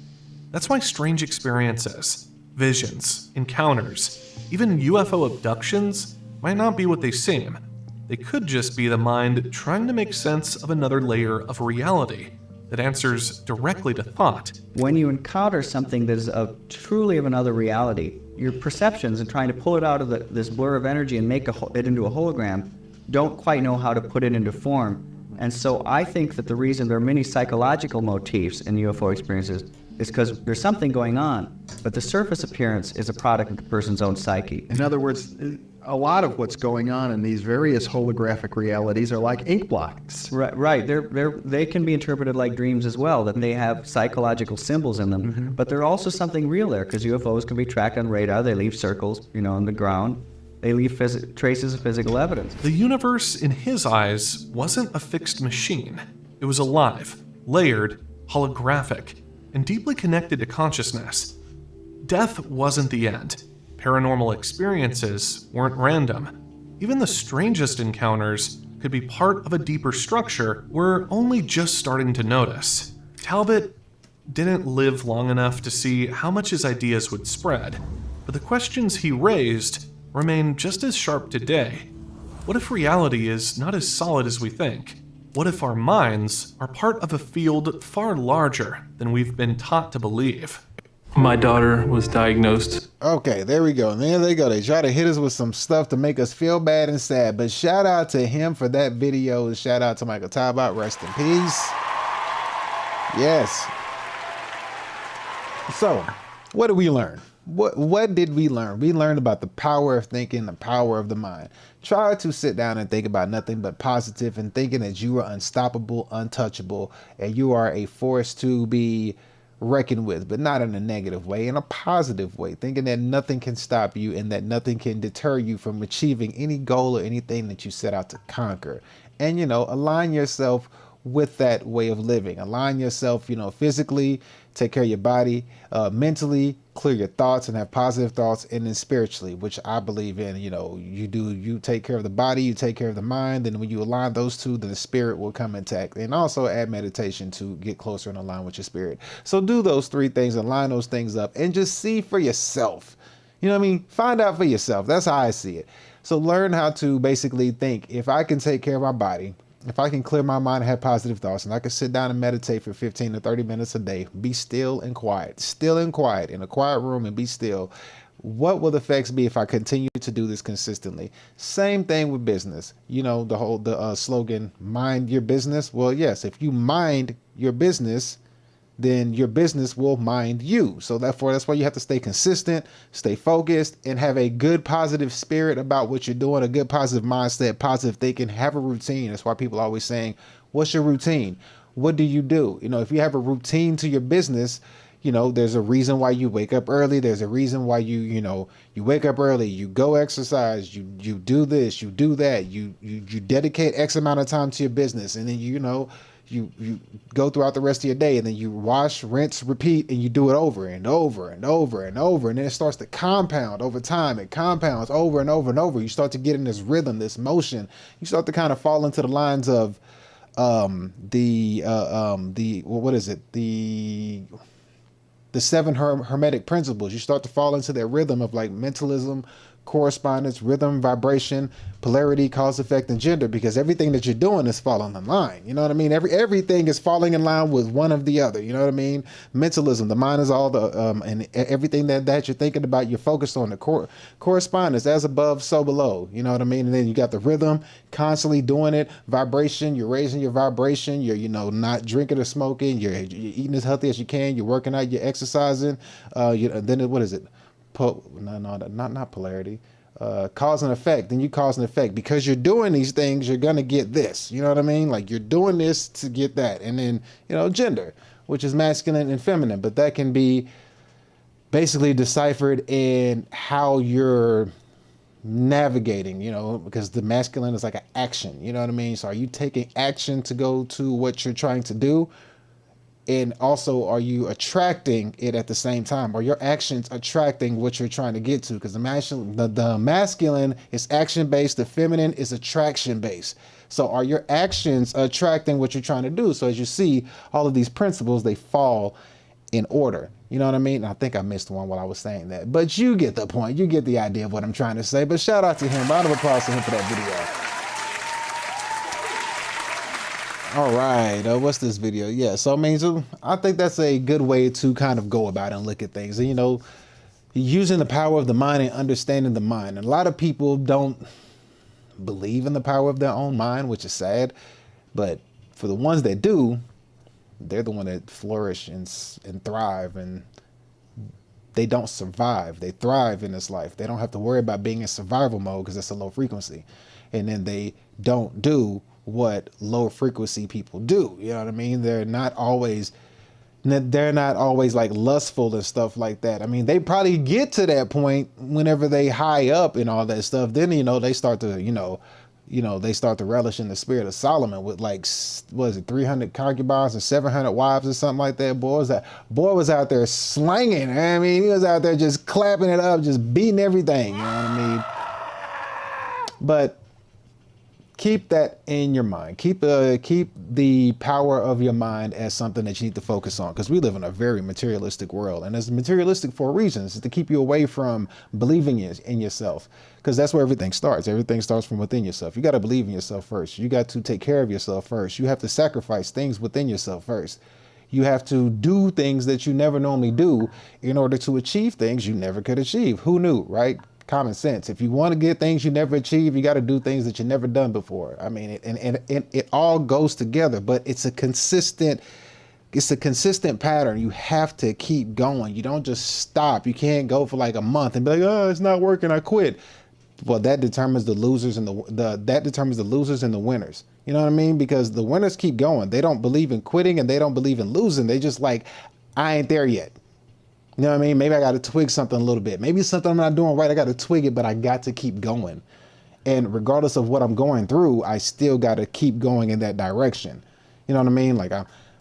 That's why strange experiences, visions, encounters, even UFO abductions might not be what they seem. They could just be the mind trying to make sense of another layer of reality that answers directly to thought. When you encounter something that is truly of another reality, your perceptions and trying to pull it out of this blur of energy and make it into a hologram don't quite know how to put it into form. And so I think that the reason there are many psychological motifs in UFO experiences is because there's something going on, but the surface appearance is a product of the person's own psyche. In other words, a lot of what's going on in these various holographic realities are like ink blots. Right. They can be interpreted like dreams as well, that they have psychological symbols in them. Mm-hmm. But they're also something real there, because UFOs can be tracked on radar. They leave circles, you know, on the ground. They leave traces of physical evidence. The universe, in his eyes, wasn't a fixed machine. It was alive, layered, holographic, and deeply connected to consciousness. Death wasn't the end. Paranormal experiences weren't random. Even the strangest encounters could be part of a deeper structure we're only just starting to notice. Talbot didn't live long enough to see how much his ideas would spread, but the questions he raised remain just as sharp today. What if reality is not as solid as we think? What if our minds are part of a field far larger than we've been taught to believe? My daughter was diagnosed. Okay, there we go. And there they go. They try to hit us with some stuff to make us feel bad and sad. But shout out to him for that video. Shout out to Michael Talbot. Rest in peace. Yes. So, what did we learn? What did we learn? We learned about the power of thinking, the power of the mind. Try to sit down and think about nothing but positive and thinking that you are unstoppable, untouchable, and you are a force to be reckoned with, but not in a negative way, in a positive way, thinking that nothing can stop you and that nothing can deter you from achieving any goal or anything that you set out to conquer. And, you know, align yourself with that way of living. Align yourself, you know, physically, take care of your body, mentally, clear your thoughts and have positive thoughts, and then spiritually, which I believe in. You know, you take care of the body, you take care of the mind, and when you align those two, then the spirit will come intact. And also add meditation to get closer and align with your spirit. So do those three things, align those things up, and just see for yourself. You know what I mean? Find out for yourself. That's how I see it. So learn how to basically think, if I can take care of my body, if I can clear my mind and have positive thoughts, and I can sit down and meditate for 15 to 30 minutes a day, be still and quiet in a quiet room and be still, what will the effects be if I continue to do this consistently? Same thing with business. You know, the slogan, mind your business. Well, yes, if you mind your business, then your business will mind you. So therefore, that's why you have to stay consistent, stay focused, and have a good positive spirit about what you're doing, a good positive mindset, positive thinking, have a routine. That's why people are always saying, what's your routine? What do you do? You know, if you have a routine to your business, you know, there's a reason why you wake up early. There's a reason why you wake up early, you go exercise, you do this, you do that, you dedicate X amount of time to your business. And then, you know, you go throughout the rest of your day, and then you wash, rinse, repeat, and you do it over and over and over and over. And then it starts to compound over time. It compounds over and over and over. You start to get in this rhythm, this motion. You start to kind of fall into the lines of the 7 hermetic principles. You start to fall into that rhythm of like mentalism, correspondence, rhythm, vibration, polarity, cause, effect, and gender, because everything that you're doing is falling in line. You know what I mean? Everything is falling in line with one of the other. You know what I mean? Mentalism, the mind is all the and everything that you're thinking about, you're focused on. The correspondence, as above, so below. You know what I mean? And then you got the rhythm, constantly doing it. Vibration, you're raising your vibration. You're not drinking or smoking. You're eating as healthy as you can. You're working out. You're exercising. Then what is it? Not polarity, cause and effect. Then you cause and effect, because you're doing these things, you're gonna get this. You know what I mean? Like, you're doing this to get that. And then, you know, gender, which is masculine and feminine, but that can be basically deciphered in how you're navigating, you know, because the masculine is like an action. You know what I mean? So are you taking action to go to what you're trying to do? And also, are you attracting it at the same time? Are your actions attracting what you're trying to get to? Because the masculine is action-based, the feminine is attraction-based. So are your actions attracting what you're trying to do? So as you see, all of these principles, they fall in order. You know what I mean? I think I missed one while I was saying that. But you get the point. You get the idea of what I'm trying to say. But shout out to him. Round of applause to him for that video. All right, what's this video? Yeah, so I think that's a good way to kind of go about and look at things. And, you know, using the power of the mind and understanding the mind. And a lot of people don't believe in the power of their own mind, which is sad. But for the ones that do, they're the one that flourish and thrive, and they don't survive. They thrive in this life. They don't have to worry about being in survival mode because that's a low frequency. And then they don't do what low frequency people do. You know what I mean? They're not always like lustful and stuff like that. I mean, they probably get to that point whenever they high up and all that stuff. Then, you know, they start to, they start to relish in the spirit of Solomon with like, what is it, 300 concubines and 700 wives or something like that. Boy was out there slanging. I mean, he was out there just clapping it up, just beating everything. You know what I mean? But keep that in your mind. Keep the power of your mind as something that you need to focus on, because we live in a very materialistic world, and it's materialistic for a reason. It's to keep you away from believing in yourself, because that's where everything starts. Everything starts from within yourself. You got to believe in yourself first. You got to take care of yourself first. You have to sacrifice things within yourself first. You have to do things that you never normally do in order to achieve things you never could achieve. Who knew, right? Common sense. If you want to get things you never achieve, you got to do things that you never done before. I mean, it all goes together, but it's a consistent pattern. You have to keep going. You don't just stop. You can't go for like a month and be like, oh, it's not working, I quit. Well, that determines the losers and the winners. You know what I mean? Because the winners keep going. They don't believe in quitting and they don't believe in losing. They just like, I ain't there yet. You know what I mean? Maybe I got to twig something a little bit. Maybe it's something I'm not doing right. I got to twig it, but I got to keep going. And regardless of what I'm going through, I still got to keep going in that direction. You know what I mean? Like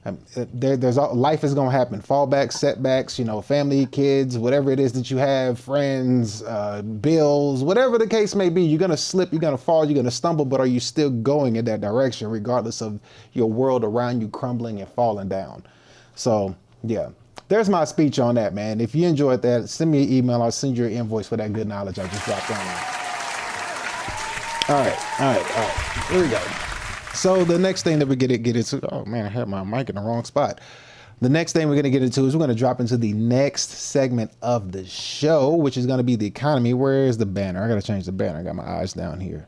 life is going to happen. Fallbacks, setbacks, you know, family, kids, whatever it is that you have, friends, bills, whatever the case may be. You're going to slip, you're going to fall, you're going to stumble, but are you still going in that direction regardless of your world around you crumbling and falling down? So, yeah. There's my speech on that, man. If you enjoyed that, send me an email. I'll send you an invoice for that good knowledge I just dropped on there. All right. Here we go. So the next thing that we're going to get into, oh man, I had my mic in the wrong spot. The next thing we're going to get into is we're going to drop into the next segment of the show, which is going to be the economy. Where is the banner? I got to change the banner. I got my eyes down here.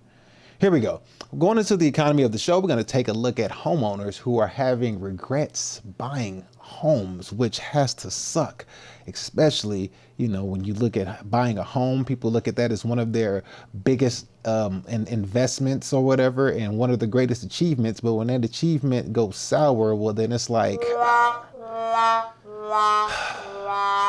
Here we go. Going into the economy of the show, we're going to take a look at homeowners who are having regrets buying homes, which has to suck, especially, you know, when you look at buying a home, people look at that as one of their biggest investments or whatever, and one of the greatest achievements. But when that achievement goes sour, well, then it's like,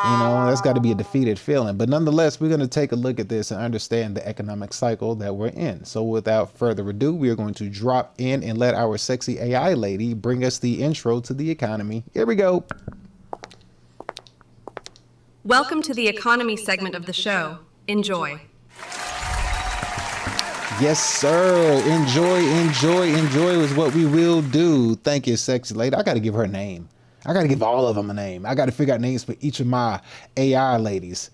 you know, that's got to be a defeated feeling. But nonetheless, we're going to take a look at this and understand the economic cycle that we're in. So without further ado, we are going to drop in and let our sexy AI lady bring us the intro to the economy. Here we go. Welcome to the economy segment of the show. Enjoy. Yes, sir. Enjoy is what we will do. Thank you, sexy lady. I got to give her a name. I got to give all of them a name. I got to figure out names for each of my AI ladies.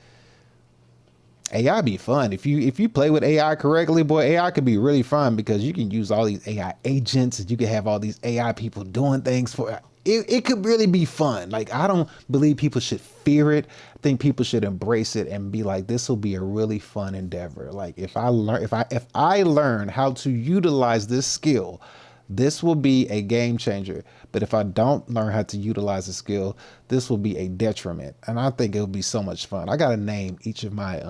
AI be fun. If you play with AI correctly, boy, AI could be really fun because you can use all these AI agents and you can have all these AI people doing things for it could really be fun. Like, I don't believe people should fear it. I think people should embrace it and be like, this will be a really fun endeavor. Like, if I learn how to utilize this skill, this will be a game changer. But if I don't learn how to utilize the skill, this will be a detriment. And I think it'll be so much fun. I gotta name each of my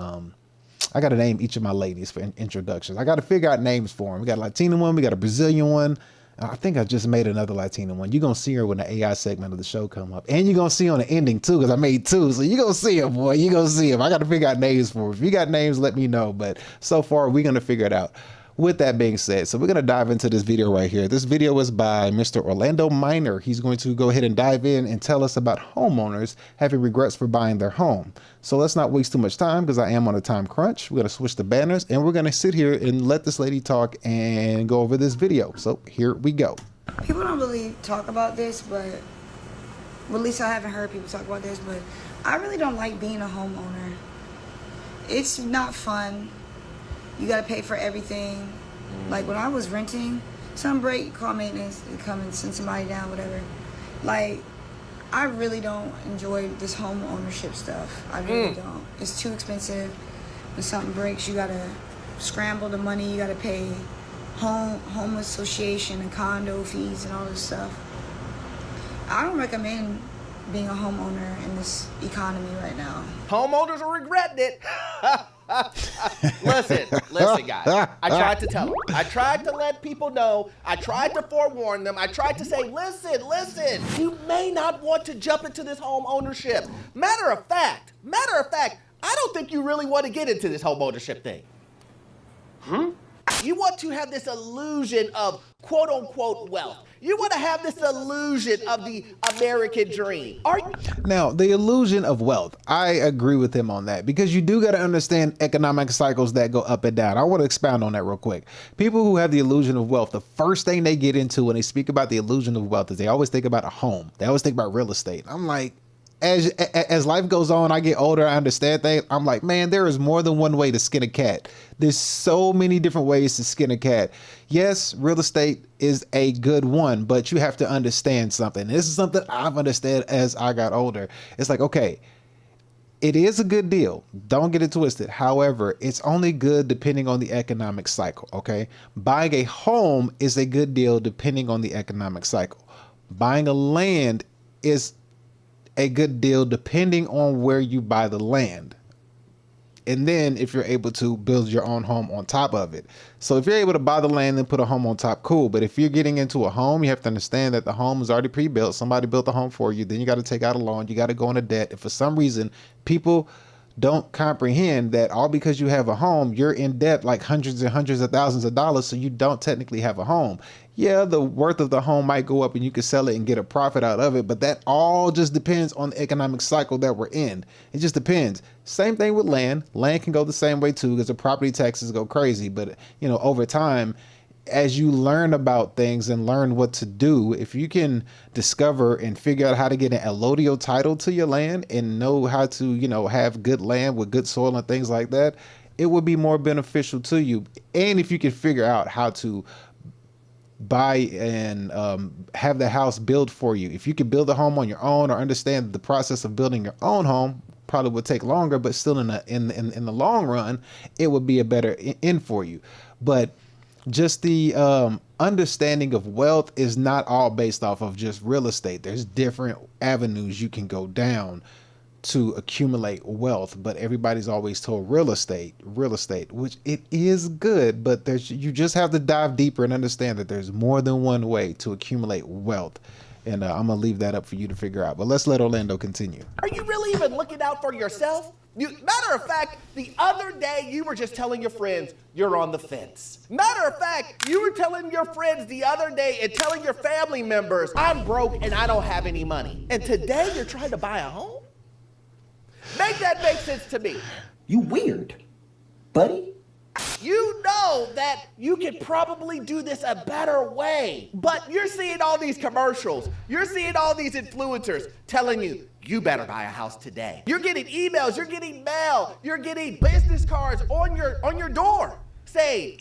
ladies for introductions. I gotta figure out names for them. We got a Latina one, we got a Brazilian one. I think I just made another Latina one. You're gonna see her when the AI segment of the show come up, and you're gonna see on the ending too, because I made two. So you're gonna see them, boy. You're gonna see them. I gotta figure out names for them. If you got names, let me know. But so far, we're gonna figure it out. With that being said, so we're going to dive into this video right here. This video was by Mr. Orlando Minor. He's going to go ahead and dive in and tell us about homeowners having regrets for buying their home. So let's not waste too much time because I am on a time crunch. We're going to switch the banners and we're going to sit here and let this lady talk and go over this video. So here we go. People don't really talk about this, but at least I haven't heard people talk about this, but I really don't like being a homeowner. It's not fun. You gotta pay for everything. Like when I was renting, some break, call maintenance, and come and send somebody down, whatever. Like, I really don't enjoy this home ownership stuff. I really don't. It's too expensive. When something breaks, you gotta scramble the money. You gotta pay home association and condo fees and all this stuff. I don't recommend being a homeowner in this economy right now. Homeowners are regretting it. Listen, guys. I tried to tell them. I tried to let people know. I tried to forewarn them. I tried to say, listen. You may not want to jump into this home ownership. Matter of fact, I don't think you really want to get into this home ownership thing. You want to have this illusion of quote unquote wealth. You want to have this illusion of the American dream. Now, the illusion of wealth, I agree with him on that because you do got to understand economic cycles that go up and down. I want to expound on that real quick. People who have the illusion of wealth, the first thing they get into when they speak about the illusion of wealth is they always think about a home. They always think about real estate. I'm like, as life goes on, I get older, I understand things. I'm like, man, there is more than one way to skin a cat. There's so many different ways to skin a cat. Yes, real estate is a good one, but you have to understand something. This is something I've understood as I got older. It's like, okay, it is a good deal. Don't get it twisted. However, it's only good depending on the economic cycle, okay? Buying a home is a good deal depending on the economic cycle. Buying a land is a good deal depending on where you buy the land. And then if you're able to build your own home on top of it. So if you're able to buy the land and put a home on top, cool. But if you're getting into a home, you have to understand that the home is already pre-built. Somebody built the home for you. Then you got to take out a loan. You got to go into debt. If for some reason people don't comprehend that all because you have a home, you're in debt like hundreds and hundreds of thousands of dollars, so you don't technically have a home. Yeah, the worth of the home might go up and you can sell it and get a profit out of it, but that all just depends on the economic cycle that we're in. It just depends. Same thing with land. Land can go the same way too, because the property taxes go crazy. But you know, over time, as you learn about things and learn what to do, if you can discover and figure out how to get an allodial title to your land and know how to, you know, have good land with good soil and things like that, it would be more beneficial to you. And if you can figure out how to buy and have the house built for you, if you can build a home on your own or understand the process of building your own home, probably would take longer, but still in the long run, it would be a better end for you. But just the understanding of wealth is not all based off of just real estate. There's different avenues you can go down to accumulate wealth, but everybody's always told real estate, which it is good, but you just have to dive deeper and understand that there's more than one way to accumulate wealth. And I'm gonna leave that up for you to figure out. But let's let Orlando continue. Are you really even looking out for yourself? Matter of fact, the other day you were just telling your friends you're on the fence. Matter of fact, you were telling your friends the other day and telling your family members, I'm broke and I don't have any money. And today you're trying to buy a home? Make that make sense to me. You weird, buddy. You know that you could probably do this a better way, but you're seeing all these commercials. You're seeing all these influencers telling you, you better buy a house today. You're getting emails, you're getting mail, you're getting business cards on your door. Say,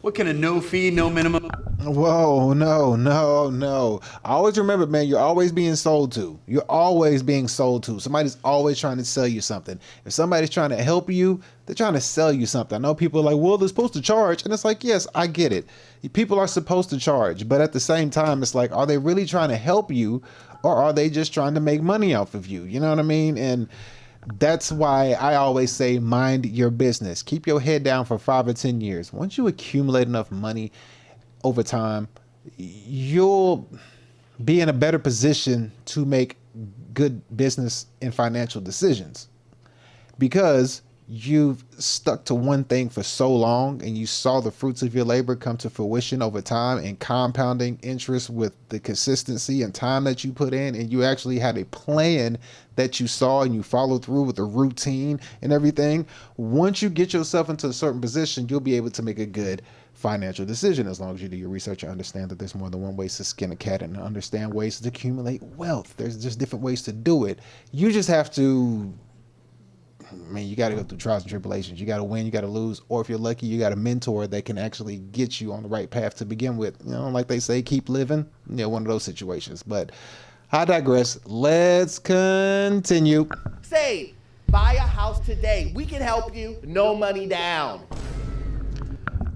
what can a no fee, no minimum? Whoa, no. I always remember, man, you're always being sold to. You're always being sold to. Somebody's always trying to sell you something. If somebody's trying to help you, they're trying to sell you something. I know people are like, well, they're supposed to charge. And it's like, yes, I get it. People are supposed to charge. But at the same time, it's like, are they really trying to help you, or are they just trying to make money off of you? You know what I mean? And that's why I always say, mind your business. Keep your head down for 5 or 10 years. Once you accumulate enough money over time, you'll be in a better position to make good business and financial decisions, because you've stuck to one thing for so long and you saw the fruits of your labor come to fruition over time and compounding interest with the consistency and time that you put in, and you actually had a plan that you saw and you followed through with the routine and everything. Once you get yourself into a certain position, you'll be able to make a good financial decision, as long as you do your research and understand that there's more than one way to skin a cat and understand ways to accumulate wealth. There's just different ways to do it. You just have to, I mean, you got to go through trials and tribulations. You got to win, you got to lose, or if you're lucky, you got a mentor that can actually get you on the right path to begin with. You know, like they say, keep living. You know, one of those situations. But I digress. Let's continue. Say, buy a house today. We can help you. No money down.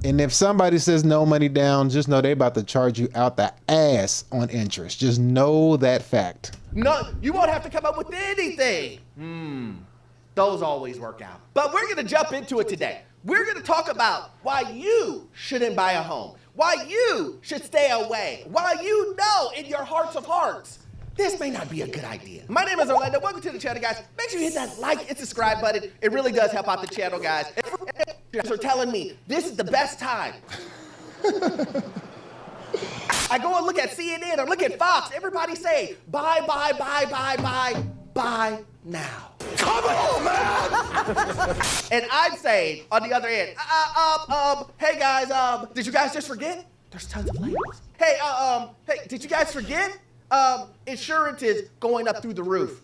And if somebody says no money down, just know they about to charge you out the ass on interest. Just know that fact. No, you won't have to come up with anything. Those always work out. But we're going to jump into it today. We're going to talk about why you shouldn't buy a home, why you should stay away, why you know in your hearts of hearts this may not be a good idea. My name is Orlando. Welcome to the channel, guys. Make sure you hit that like and subscribe button. It really does help out the channel, guys. If you're telling me this is the best time, I go and look at CNN or look at Fox. Everybody say, buy now. Come on, man! And I'm saying, on the other end, hey guys, did you guys just forget? There's tons of labels. Hey, did you guys forget? Insurance is going up through the roof.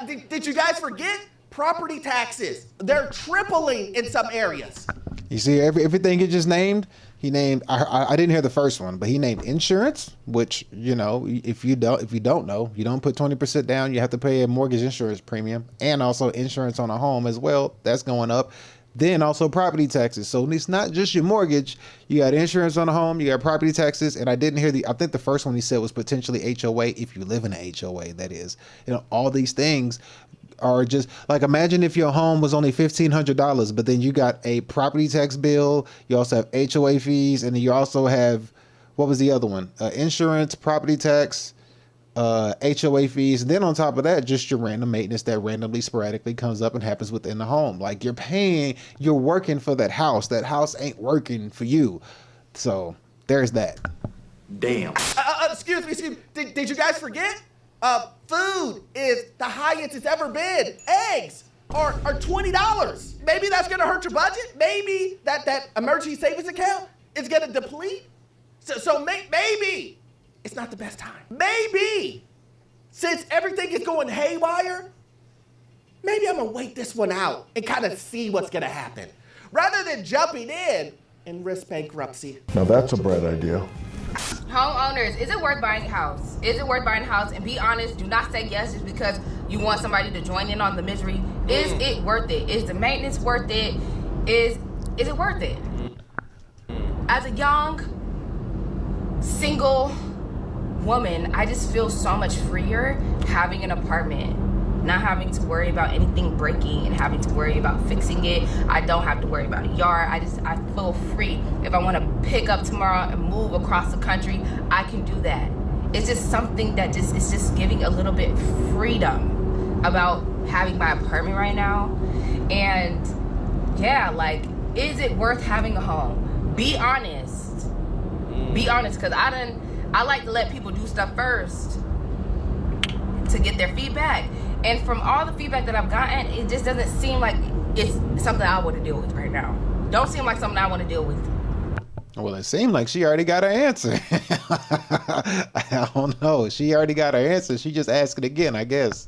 Did you guys forget? Property taxes. They're tripling in some areas. You see, everything he just named, he named. I didn't hear the first one, but he named insurance, which, you know, if you don't know, you don't put 20% down, you have to pay a mortgage insurance premium, and also insurance on a home as well. That's going up. Then also property taxes. So it's not just your mortgage. You got insurance on a home, you got property taxes, and I didn't hear I think the first one he said was potentially HOA, if you live in an HOA, that is. You know, all these things are just like, imagine if your home was only $1,500, but then you got a property tax bill, you also have HOA fees, and then you also have, what was the other one? Insurance, property tax, HOA fees, and then on top of that, just your random maintenance that randomly, sporadically comes up and happens within the home. Like, you're working for that house. That house ain't working for you. So there's that. Damn. Excuse me. Did you guys forget? Food is the highest it's ever been. Eggs are $20. Maybe that's gonna hurt your budget. Maybe that emergency savings account is gonna deplete. So maybe it's not the best time. Maybe, since everything is going haywire, maybe I'm gonna wait this one out and kind of see what's gonna happen, rather than jumping in and risk bankruptcy. Now that's a bright idea. Homeowners, is it worth buying a house? Is it worth buying a house? And be honest, do not say yes just because you want somebody to join in on the misery. Is it worth it? Is the maintenance worth it? Is it worth it? As a young, single woman, I just feel so much freer having an apartment, not having to worry about anything breaking and having to worry about fixing it. I don't have to worry about a yard. I feel free. If I want to pick up tomorrow and move across the country, I can do that. It's just something that it's just giving a little bit freedom about having my apartment right now. And yeah, like, is it worth having a home? Be honest. Be honest, because I like to let people do stuff first to get their feedback. And from all the feedback that I've gotten, it just doesn't seem like it's something I want to deal with right now. Don't seem like something I want to deal with. Well, it seemed like she already got her answer. I don't know. She already got her answer. She just asked it again, I guess.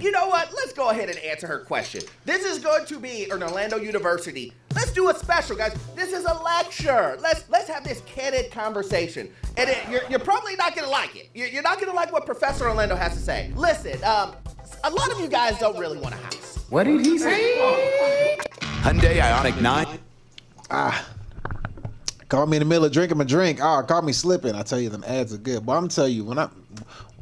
You know what? Let's go ahead and answer her question. This is going to be an Orlando University. Let's do a special, guys. This is a lecture. Let's have this candid conversation. And you're probably not gonna like it. You're not gonna like what Professor Orlando has to say. Listen, a lot of you guys don't really want a house. What did he say? Hyundai Ioniq 9. Caught me in the middle of drinking my drink. Caught me slipping. I tell you, them ads are good. But I'm telling you,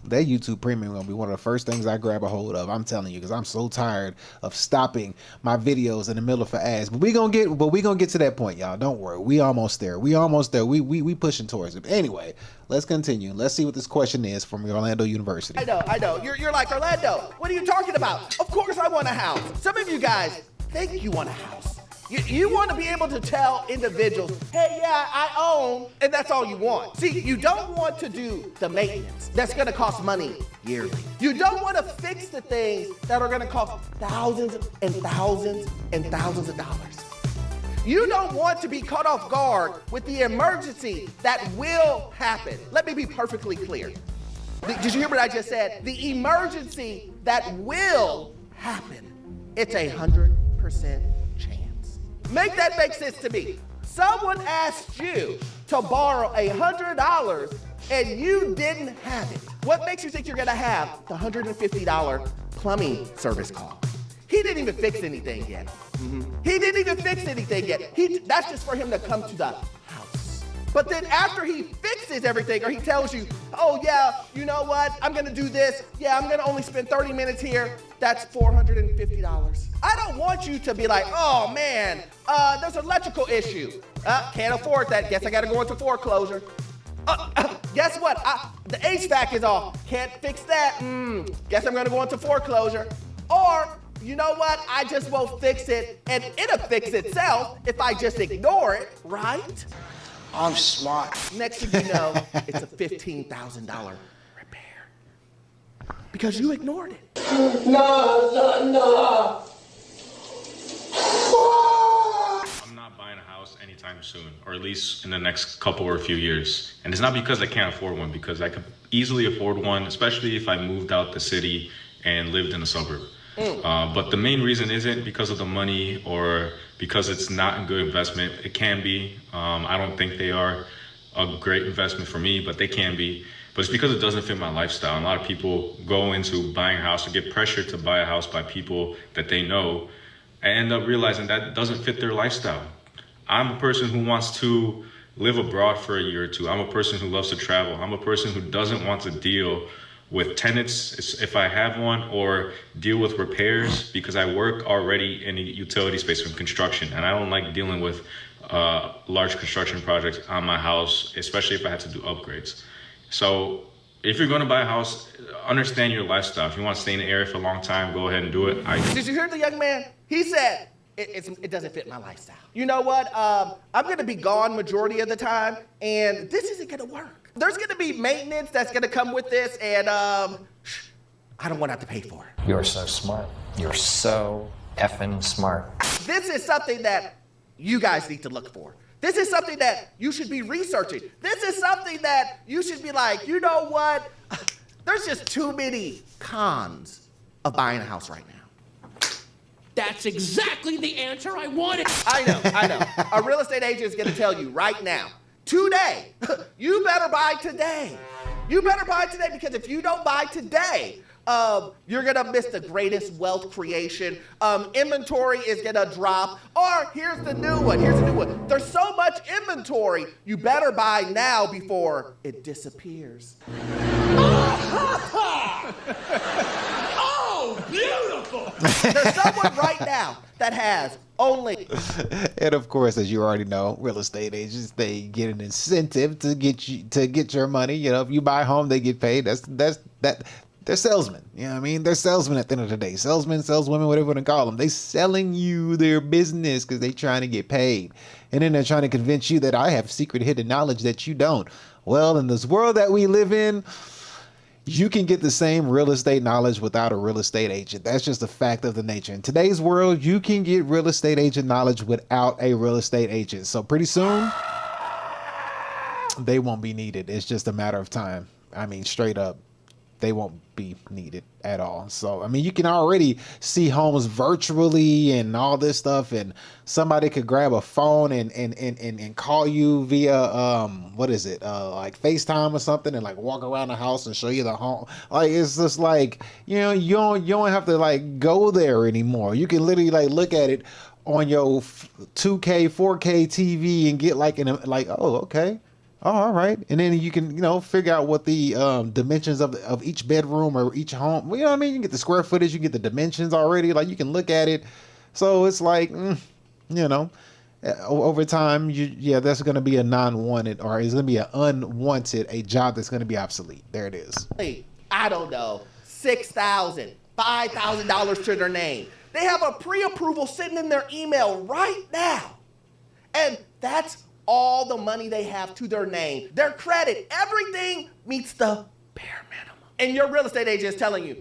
that YouTube Premium gonna be one of the first things I grab a hold of. I'm telling you, because I'm so tired of stopping my videos in the middle of ads. But we gonna get to that point, y'all. Don't worry. We almost there. We pushing towards it. But anyway, let's continue. Let's see what this question is from Orlando University. I know. You're like, Orlando, what are you talking about? Of course I want a house. Some of you guys think you want a house. You want to be able to tell individuals, hey, yeah, I own, and that's all you want. See, you don't want to do the maintenance that's going to cost money yearly. You don't want to fix the things that are going to cost thousands and thousands and thousands of dollars. You don't want to be caught off guard with the emergency that will happen. Let me be perfectly clear. Did you hear what I just said? The emergency that will happen. It's 100% Make that make sense to me. Someone asked you to borrow $100 and you didn't have it. What makes you think you're gonna have the $150 plumbing service call? He didn't even fix anything yet. He didn't even fix anything yet. That's just for him to come to the house. But then after he fixes everything, or he tells you, oh yeah, you know what, I'm gonna do this. Yeah, I'm gonna only spend 30 minutes here. That's $450. I don't want you to be like, oh man, there's an electrical issue. Can't afford that. Guess I gotta go into foreclosure. Guess what? The HVAC is off. Can't fix that. Guess I'm gonna go into foreclosure. Or, you know what? I just won't fix it, and it'll fix itself if I just ignore it, right? I'm smart. Next thing you know, it's a $15,000 repair. Because you ignored it. No. I'm not buying a house anytime soon, or at least in the next couple or few years. And it's not because I can't afford one, because I could easily afford one, especially if I moved out the city and lived in a suburb. But the main reason isn't because of the money or because it's not a good investment. It can be. I don't think they are a great investment for me, but they can be. But it's because it doesn't fit my lifestyle. And a lot of people go into buying a house or get pressured to buy a house by people that they know and end up realizing that doesn't fit their lifestyle. I'm a person who wants to live abroad for a year or two. I'm a person who loves to travel. I'm a person who doesn't want to deal with tenants if I have one, or deal with repairs, because I work already in a utility space from construction, and I don't like dealing with large construction projects on my house, especially if I have to do upgrades. So if you're going to buy a house, understand your lifestyle. If you want to stay in the area for a long time, go ahead and do it. Did you hear the young man? He said, it doesn't fit my lifestyle. You know what? I'm going to be gone majority of the time, and this isn't going to work. There's going to be maintenance that's going to come with this, and I don't want to have to pay for it. You're so smart. You're so effing smart. This is something that you guys need to look for. This is something that you should be researching. This is something that you should be like, you know what? There's just too many cons of buying a house right now. That's exactly the answer I wanted. I know. A real estate agent is going to tell you right now, today, you better buy today. You better buy today, because if you don't buy today, you're going to miss the greatest wealth creation. Inventory is going to drop. Or here's the new one. There's so much inventory, you better buy now before it disappears. Oh, beautiful! There's someone right now that has only. And of course, as you already know, real estate agents, they get an incentive to get your money. You know, if you buy a home, they get paid. They're salesmen. You know what I mean? They're salesmen at the end of the day. Salesmen, saleswomen, whatever you want to call them. They selling you their business because they trying to get paid. And then they're trying to convince you that I have secret hidden knowledge that you don't. Well, in this world that we live in, you can get the same real estate knowledge without a real estate agent. That's just a fact of the nature. In today's world, you can get real estate agent knowledge without a real estate agent. So pretty soon, they won't be needed. It's just a matter of time. I mean, straight up, they won't be needed at all. So, I mean, you can already see homes virtually and all this stuff, and somebody could grab a phone and call you via, like FaceTime or something, and like walk around the house and show you the home. Like, it's just like, you know, you don't have to like go there anymore. You can literally like look at it on your 2K, 4K TV and get like, oh, okay. Oh, all right. And then you can, you know, figure out what the dimensions of each bedroom or each home, you know what I mean? You can get the square footage, you get the dimensions already. Like, you can look at it. So it's like, you know, over time, that's going to be a non-wanted, or it's going to be an unwanted, a job that's going to be obsolete. There it is. Hey, I don't know, $6,000, $5,000 to their name. They have a pre-approval sitting in their email right now. And that's all the money they have to their name, their credit, everything meets the bare minimum. And your real estate agent is telling you,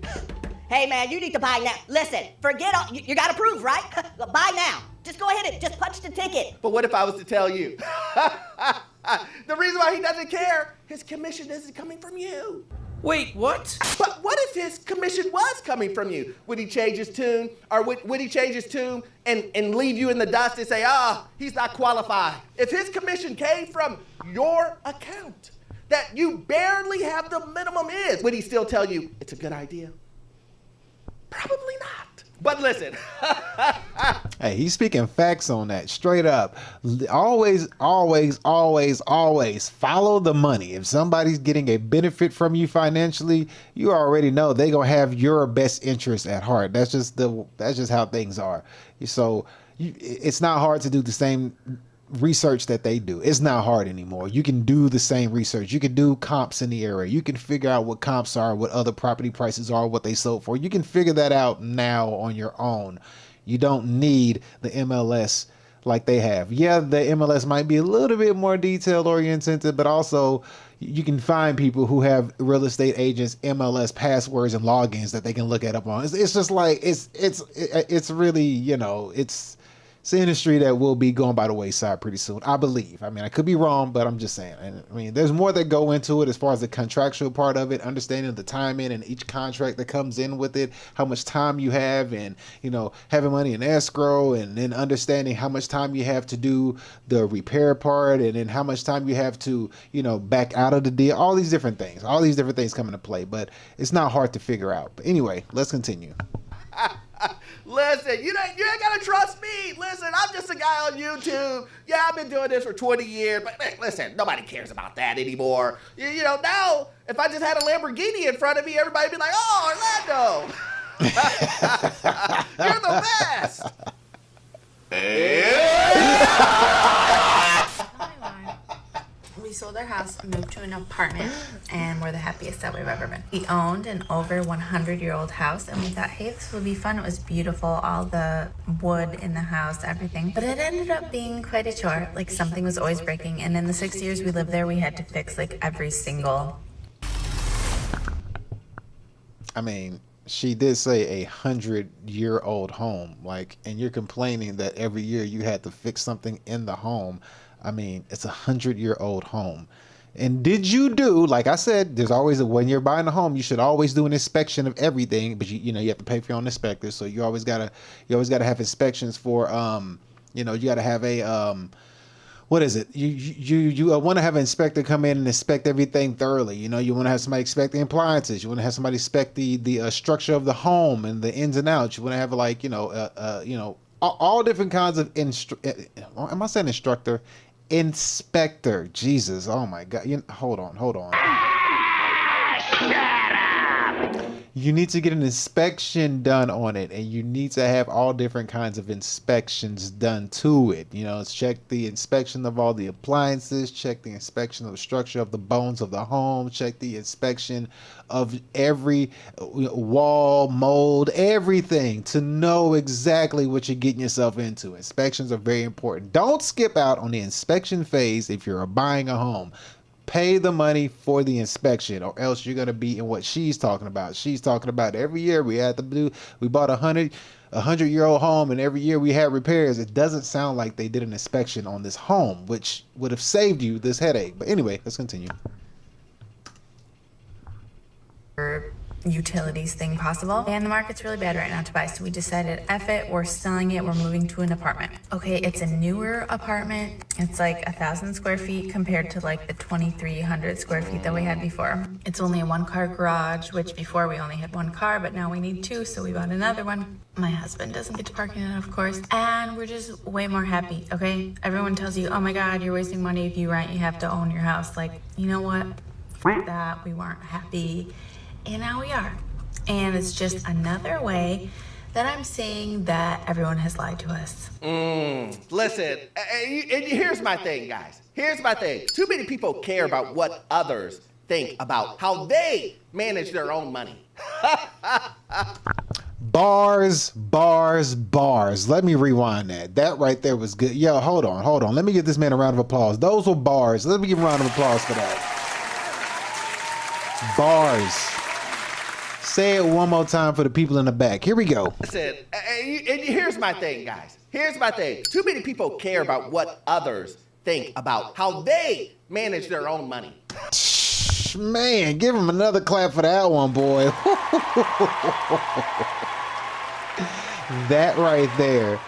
hey man, you need to buy now. Listen, forget all, you got approved, right? Buy now. Just go ahead and just punch the ticket. But what if I was to tell you, the reason why he doesn't care, his commission isn't coming from you. Wait, what? But what if his commission was coming from you? Would he change his tune? Or would he change his tune and leave you in the dust and say, he's not qualified? If his commission came from your account that you barely have the minimum is, would he still tell you it's a good idea? Probably not. But listen. Hey, he's speaking facts on that, straight up. Always, always, always, always follow the money. If somebody's getting a benefit from you financially, you already know they're gonna have your best interest at heart. That's just how things are. So it's not hard to do the same research that they do. It's not hard anymore. You can do the same research. You can do comps in the area. You can figure out what comps are, what other property prices are, what they sold for. You can figure that out now on your own. You don't need the MLS like they have. Yeah, the MLS might be a little bit more detail oriented, but also you can find people who have real estate agents MLS passwords and logins that they can look at up on. It's just like it's really, you know, it's it's an industry that will be going by the wayside pretty soon, I believe. I mean, I could be wrong, but I'm just saying. And I mean, there's more that go into it as far as the contractual part of it, understanding the timing and each contract that comes in with it, how much time you have, and, you know, having money in escrow, and then understanding how much time you have to do the repair part, and then how much time you have to, you know, back out of the deal. All these different things come into play, but it's not hard to figure out. But anyway, let's continue. Listen, you ain't gotta trust me. Listen, I'm just a guy on YouTube. Yeah, I've been doing this for 20 years, but listen, nobody cares about that anymore. You know, now, if I just had a Lamborghini in front of me, everybody'd be like, oh, Orlando. You're the best. We sold our house and moved to an apartment, and we're the happiest that we've ever been. We owned an over 100-year-old house, and we thought, hey, this would be fun. It was beautiful, all the wood in the house, everything. But it ended up being quite a chore. Like, something was always breaking, and in the 6 years we lived there, we had to fix like every single. I mean, she did say 100-year-old home, like, and you're complaining that every year you had to fix something in the home. I mean, it's 100-year-old home. And did you do, like I said, there's always when you're buying a home, you should always do an inspection of everything, but you know, you have to pay for your own inspector. So you always gotta have inspections for, you know, you gotta have a, what is it? You want to have an inspector come in and inspect everything thoroughly. You know, you want to have somebody inspect the appliances. You want to have somebody inspect the structure of the home and the ins and outs. You want to have, like, you know, all different kinds of am I saying instructor? Inspector. Jesus. Oh my God. Hold on. You need to get an inspection done on it, and you need to have all different kinds of inspections done to it. You know, check the inspection of all the appliances, check the inspection of the structure of the bones of the home, check the inspection of every wall, mold, everything, to know exactly what you're getting yourself into. Inspections are very important. Don't skip out on the inspection phase if you're buying a home. Pay the money for the inspection, or else you're going to be in what she's talking about. She's talking about every year we bought a 100-year-old home, and every year we had repairs. It doesn't sound like they did an inspection on this home, which would have saved you this headache. But anyway, let's continue. Utilities thing possible, and the market's really bad right now to buy, so we decided, F it, we're selling it, we're moving to an apartment. Okay, it's a newer apartment. It's like 1,000 square feet compared to like the 2,300 square feet that we had before. It's only a 1-car garage, which before we only had 1 car, but now we need 2, so we bought another one. My husband doesn't get to park in it, of course, and we're just way more happy. Okay, everyone tells you, oh my God, you're wasting money if you rent, you have to own your house. Like, you know what? F that, we weren't happy. And now we are. And it's just another way that I'm seeing that everyone has lied to us. Listen, and here's my thing, guys. Here's my thing. Too many people care about what others think about how they manage their own money. Bars. Let me rewind that. That right there was good. Yo, hold on. Let me give this man a round of applause. Those were bars. Let me give him a round of applause for that. Bars. Say it one more time for the people in the back. Here we go. Listen, and here's my thing, guys. Here's my thing. Too many people care about what others think about how they manage their own money. Man, give him another clap for that one, boy. That right there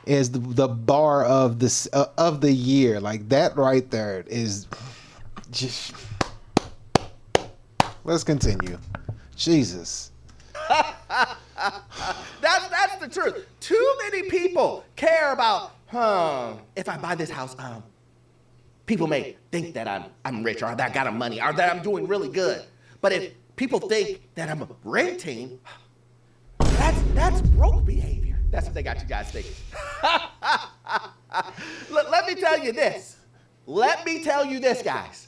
is the bar of the year. Like, that right there is just. Let's continue. Jesus. That's the truth. Too many people care about, if I buy this house, people may think that I'm rich, or that I got money, or that I'm doing really good. But if people think that I'm renting, that's broke behavior. That's what they got you guys thinking. Let me tell you this. Let me tell you this, guys.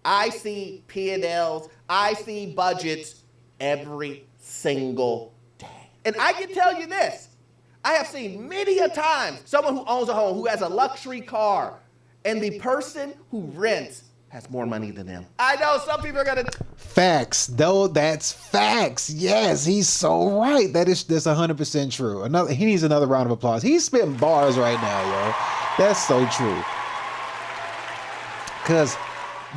I see P&Ls, I see budgets every single day. And I can tell you this. I have seen many a time someone who owns a home, who has a luxury car, and the person who rents has more money than them. I know some people are gonna. Facts, though. That's facts. Yes, he's so right. That's 100% true. He needs another round of applause. He's spitting bars right now, yo. That's so true. Because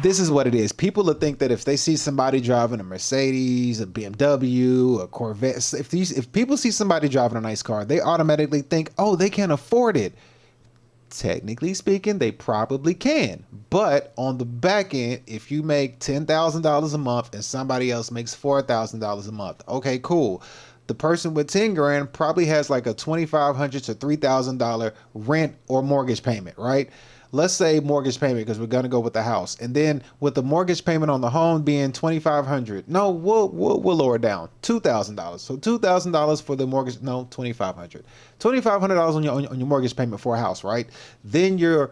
this is what it is. People will think that if they see somebody driving a Mercedes, a BMW, a Corvette, if people see somebody driving a nice car, they automatically think, oh, they can't afford it. Technically speaking, they probably can. But on the back end, if you make $10,000 a month and somebody else makes $4,000 a month, okay, cool. The person with 10 grand probably has like a $2,500 to $3,000 rent or mortgage payment, right? Let's say mortgage payment, because we're gonna go with the house, and then with the mortgage payment on the home being $2,500. No, we'll lower it down, $2,000. So $2,000 for the mortgage. No, $2,500. $2,500 on your mortgage payment for a house, right? Then your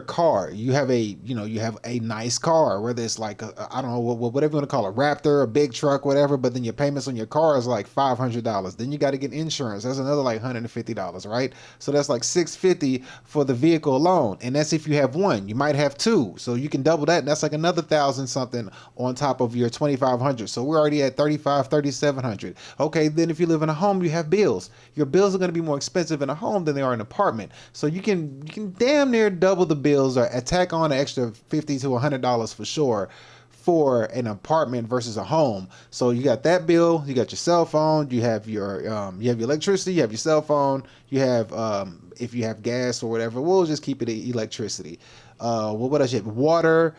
car, you have a nice car, whether it's like I don't know, whatever you want to call it, a Raptor, a big truck, whatever, but then your payments on your car is like $500. Then you got to get insurance. That's another like $150, right? So that's like $650 for the vehicle alone. And that's if you have one. You might have two. So you can double that, and that's like another $1,000 something on top of your $2,500. So we're already at $3,700. Okay, then if you live in a home, you have bills. Your bills are going to be more expensive in a home than they are in an apartment. So you can damn near double the bills or tack on an extra $50 to $100 for sure for an apartment versus a home. So you got that bill, you got your cell phone, you have your electricity, you have your cell phone, you have if you have gas or whatever, we'll just keep it electricity. What else you have? Water.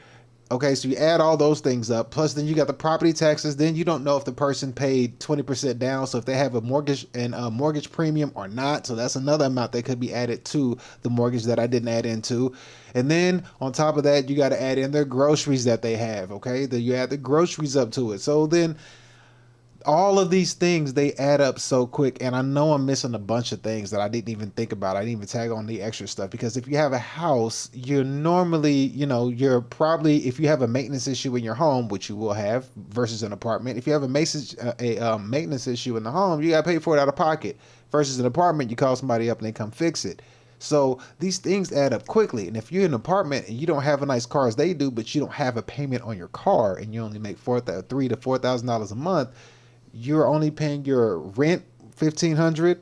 Okay, so you add all those things up, plus then you got the property taxes. Then you don't know if the person paid 20% down, so if they have a mortgage and a mortgage premium or not. So that's another amount that could be added to the mortgage that I didn't add into. And then on top of that, you got to add in their groceries that they have. Okay, then you add the groceries up to it. So then all of these things, they add up so quick. And I know I'm missing a bunch of things that I didn't even think about. I didn't even tag on the extra stuff, because if you have a house, you're normally, you're probably, if you have a maintenance issue in your home, which you will have versus an apartment, if you have a maintenance issue in the home, you got to pay for it out of pocket, versus an apartment, you call somebody up and they come fix it. So these things add up quickly. And if you're in an apartment and you don't have a nice car as they do, but you don't have a payment on your car, and you only make $3,000 to $4,000 a month, you're only paying your rent $1,500.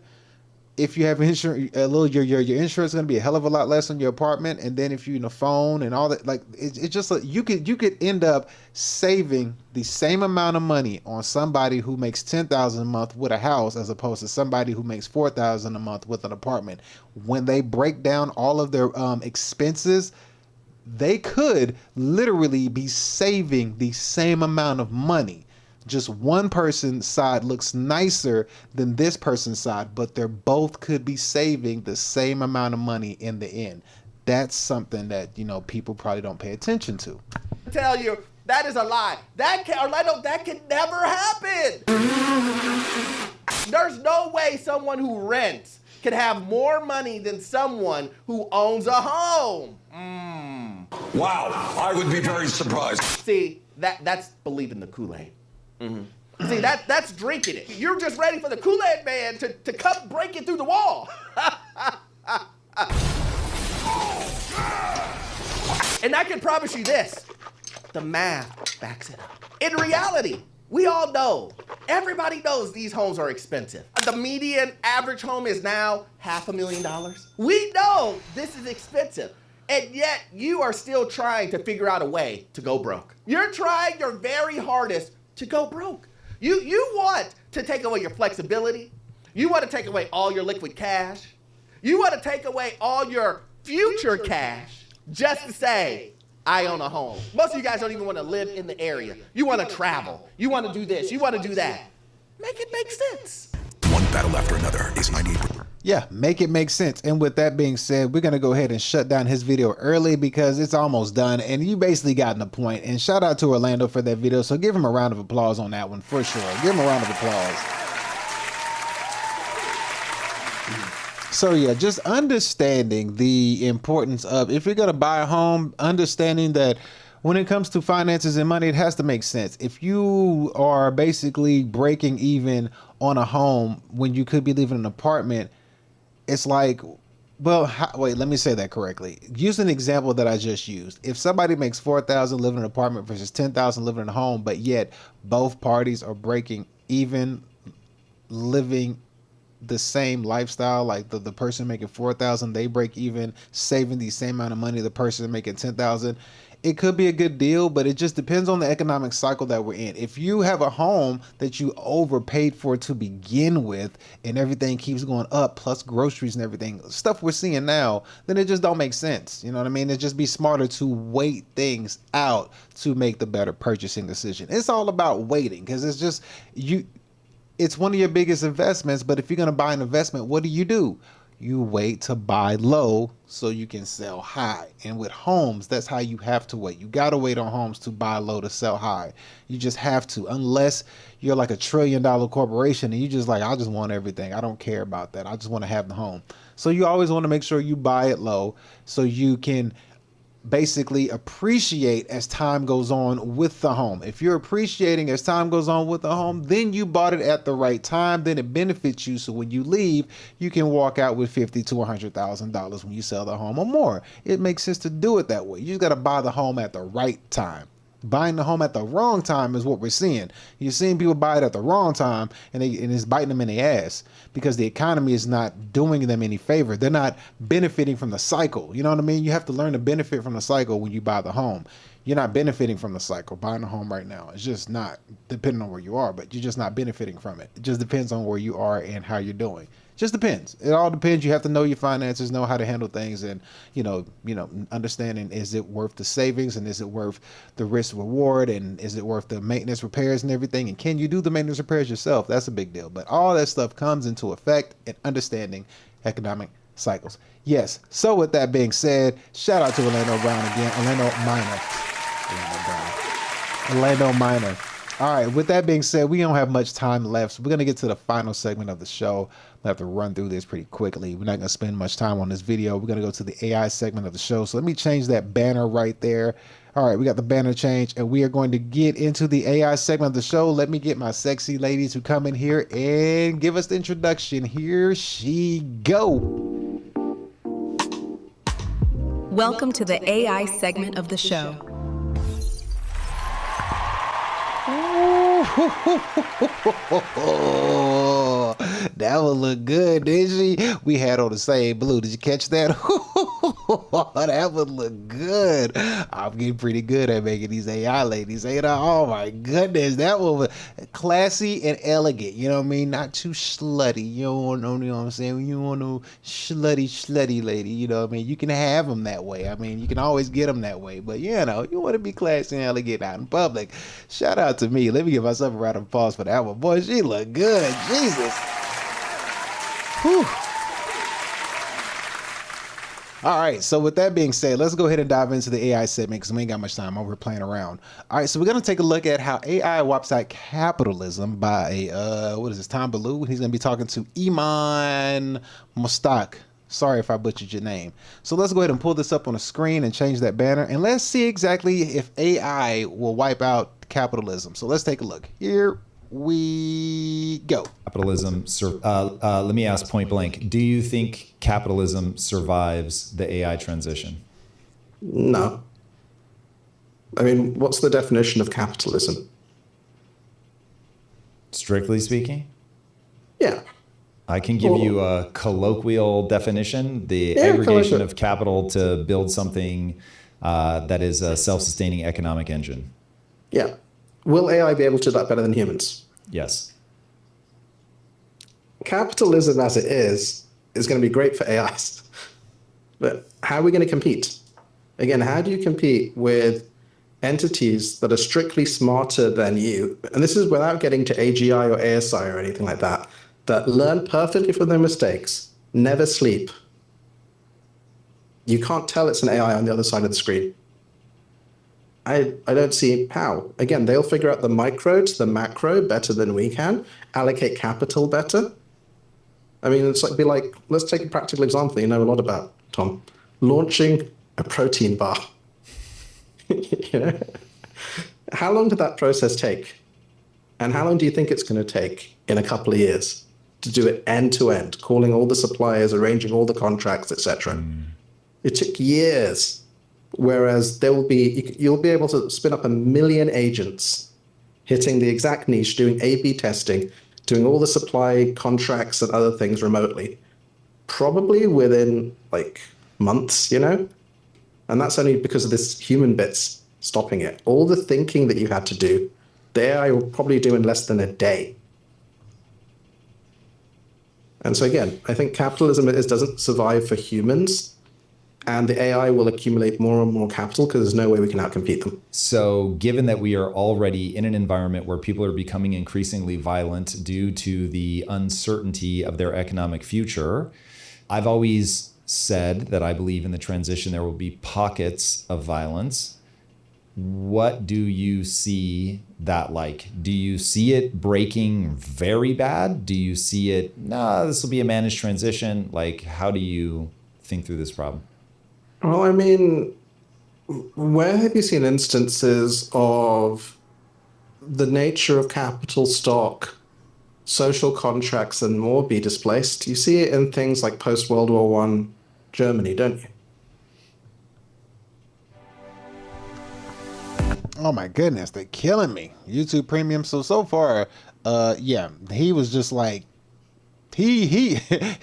If you have insurance, your insurance is going to be a hell of a lot less on your apartment. And then if you're in a phone and all that, like it's just like you could end up saving the same amount of money on somebody who makes $10,000 a month with a house, as opposed to somebody who makes $4,000 a month with an apartment. When they break down all of their expenses, they could literally be saving the same amount of money. Just one person's side looks nicer than this person's side, but they're both could be saving the same amount of money in the end. That's something that, people probably don't pay attention to. I tell you, that is a lie. Orlando, that can never happen. There's no way someone who rents can have more money than someone who owns a home. Wow, I would be very surprised. See, that's believing the Kool-Aid. Mm-hmm. See, that's drinking it. You're just ready for the Kool-Aid man to come breaking through the wall. And I can promise you this, the math backs it up. In reality, we all know, everybody knows these homes are expensive. The median average home is now $500,000. We know this is expensive. And yet you are still trying to figure out a way to go broke. You're trying your very hardest to go broke. You want to take away your flexibility. You want to take away all your liquid cash. You want to take away all your future cash just to say, I own a home. Most of you guys don't even want to live in the area. You want to travel. You want to do this. You want to do that. Make it make sense. One battle after another is 98%. Yeah, make it make sense. And with that being said, we're going to go ahead and shut down his video early because it's almost done. And you basically gotten the point. And shout out to Orlando for that video. So give him a round of applause on that one for sure. Give him a round of applause. So yeah, just understanding the importance of, if you're going to buy a home, understanding that when it comes to finances and money, it has to make sense. If you are basically breaking even on a home when you could be living in an apartment, it's like, Well, wait, let me say that correctly. Use an example that I just used. If somebody makes 4,000 living in an apartment versus 10,000 living in a home, but yet both parties are breaking even, living the same lifestyle, like the person making 4,000, they break even, saving the same amount of money the person making 10,000. It could be a good deal, but it just depends on the economic cycle that we're in. If you have a home that you overpaid for to begin with and everything keeps going up, plus groceries and everything, stuff we're seeing now, then it just don't make sense. You know what I mean? It'd just be smarter to wait things out to make the better purchasing decision. It's all about waiting, because it's just it's one of your biggest investments. But if you're going to buy an investment, what do? You wait to buy low so you can sell high. And with homes, that's how you have to wait. You got to wait on homes to buy low to sell high. You just have to, unless you're like $1 trillion corporation and you just like, I just want everything. I don't care about that. I just want to have the home. So you always want to make sure you buy it low so you can basically appreciate as time goes on with the home. If you're appreciating as time goes on with the home, then you bought it at the right time, then it benefits you. So when you leave, you can walk out with $50,000 to $100,000 when you sell the home or more. It makes sense to do it that way. You just got to buy the home at the right time. Buying the home at the wrong time is what we're seeing. You're seeing people buy it at the wrong time, and it's biting them in the ass because the economy is not doing them any favor. They're not benefiting from the cycle. You know what I mean? You have to learn to benefit from the cycle when you buy the home. You're not benefiting from the cycle buying a home right now. It's just not, depending on where you are, but you're just not benefiting from it. It just depends on where you are and how you're doing. Just depends. It all depends. You have to know your finances, know how to handle things, and understanding, is it worth the savings, and is it worth the risk reward, and is it worth the maintenance, repairs, and everything, and can you do the maintenance repairs yourself? That's a big deal. But all that stuff comes into effect in understanding economic cycles. Yes. So with that being said, shout out to Orlando Brown again. Orlando Minor. All right, with that being said, we don't have much time left, so we're going to get to the final segment of the show. We'll have to run through this pretty quickly. We're not going to spend much time on this video. We're going to go to the AI segment of the show. So let me change that banner right there. All right, we got the banner change, and we are going to get into the AI segment of the show. Let me get my sexy ladies who come in here and give us the introduction. Here she go. Welcome to the AI segment of the show. That would look good, didn't she? We had on the same blue. Did you catch that? That would look good. I'm getting pretty good at making these AI ladies, ain't I? Oh my goodness, that one was classy and elegant. You know what I mean? Not too slutty. You don't want no, you know what I'm saying? You want no slutty lady. You know what I mean? You can have them that way. I mean, you can always get them that way. But you want to be classy and elegant out in public. Shout out to me. Let me give myself a round of applause for that one. Boy, she look good. Jesus. Whew. All right, so with that being said, let's go ahead and dive into the AI segment because we ain't got much time. We're playing around. All right, so we're going to take a look at how AI wipes out capitalism by Tom Ballou. He's going to be talking to Iman Mostak. Sorry if I butchered your name. So let's go ahead and pull this up on the screen and change that banner, and let's see exactly if AI will wipe out capitalism. So let's take a look. Here we go. Capitalism. Let me ask point blank. Do you think capitalism survives the AI transition? No. I mean, what's the definition of capitalism? Strictly speaking? Yeah. I can give you a colloquial definition, the aggregation of capital to build something that is a self-sustaining economic engine. Yeah. Will AI be able to do that better than humans? Yes. Capitalism as it is going to be great for AIs. But how are we going to compete? Again, how do you compete with entities that are strictly smarter than you? And this is without getting to AGI or ASI or anything like that, that learn perfectly from their mistakes, never sleep. You can't tell it's an AI on the other side of the screen. I don't see how. Again, they'll figure out the micro to the macro better than we can, allocate capital better. I mean, it's like, let's take a practical example you know a lot about, Tom. Launching a protein bar. How long did that process take? And how long do you think it's going to take in a couple of years to do it end to end, calling all the suppliers, arranging all the contracts, etc. It took years. Whereas you'll be able to spin up 1 million agents hitting the exact niche, doing A/B testing, doing all the supply contracts and other things remotely, probably within like months, And that's only because of this human bits stopping it. All the thinking that you had to do, the AI will probably do in less than a day. And so again, I think capitalism doesn't survive for humans, and the AI will accumulate more and more capital because there's no way we can outcompete them. So given that we are already in an environment where people are becoming increasingly violent due to the uncertainty of their economic future, I've always said that I believe in the transition there will be pockets of violence. What do you see that like? Do you see it breaking very bad? Do you see it, this will be a managed transition? Like, how do you think through this problem? Well, I mean, where have you seen instances of the nature of capital stock, social contracts, and more be displaced? You see it in things like post-World War I Germany, don't you? Oh my goodness, they're killing me. YouTube Premium. So far, yeah, he was just like, he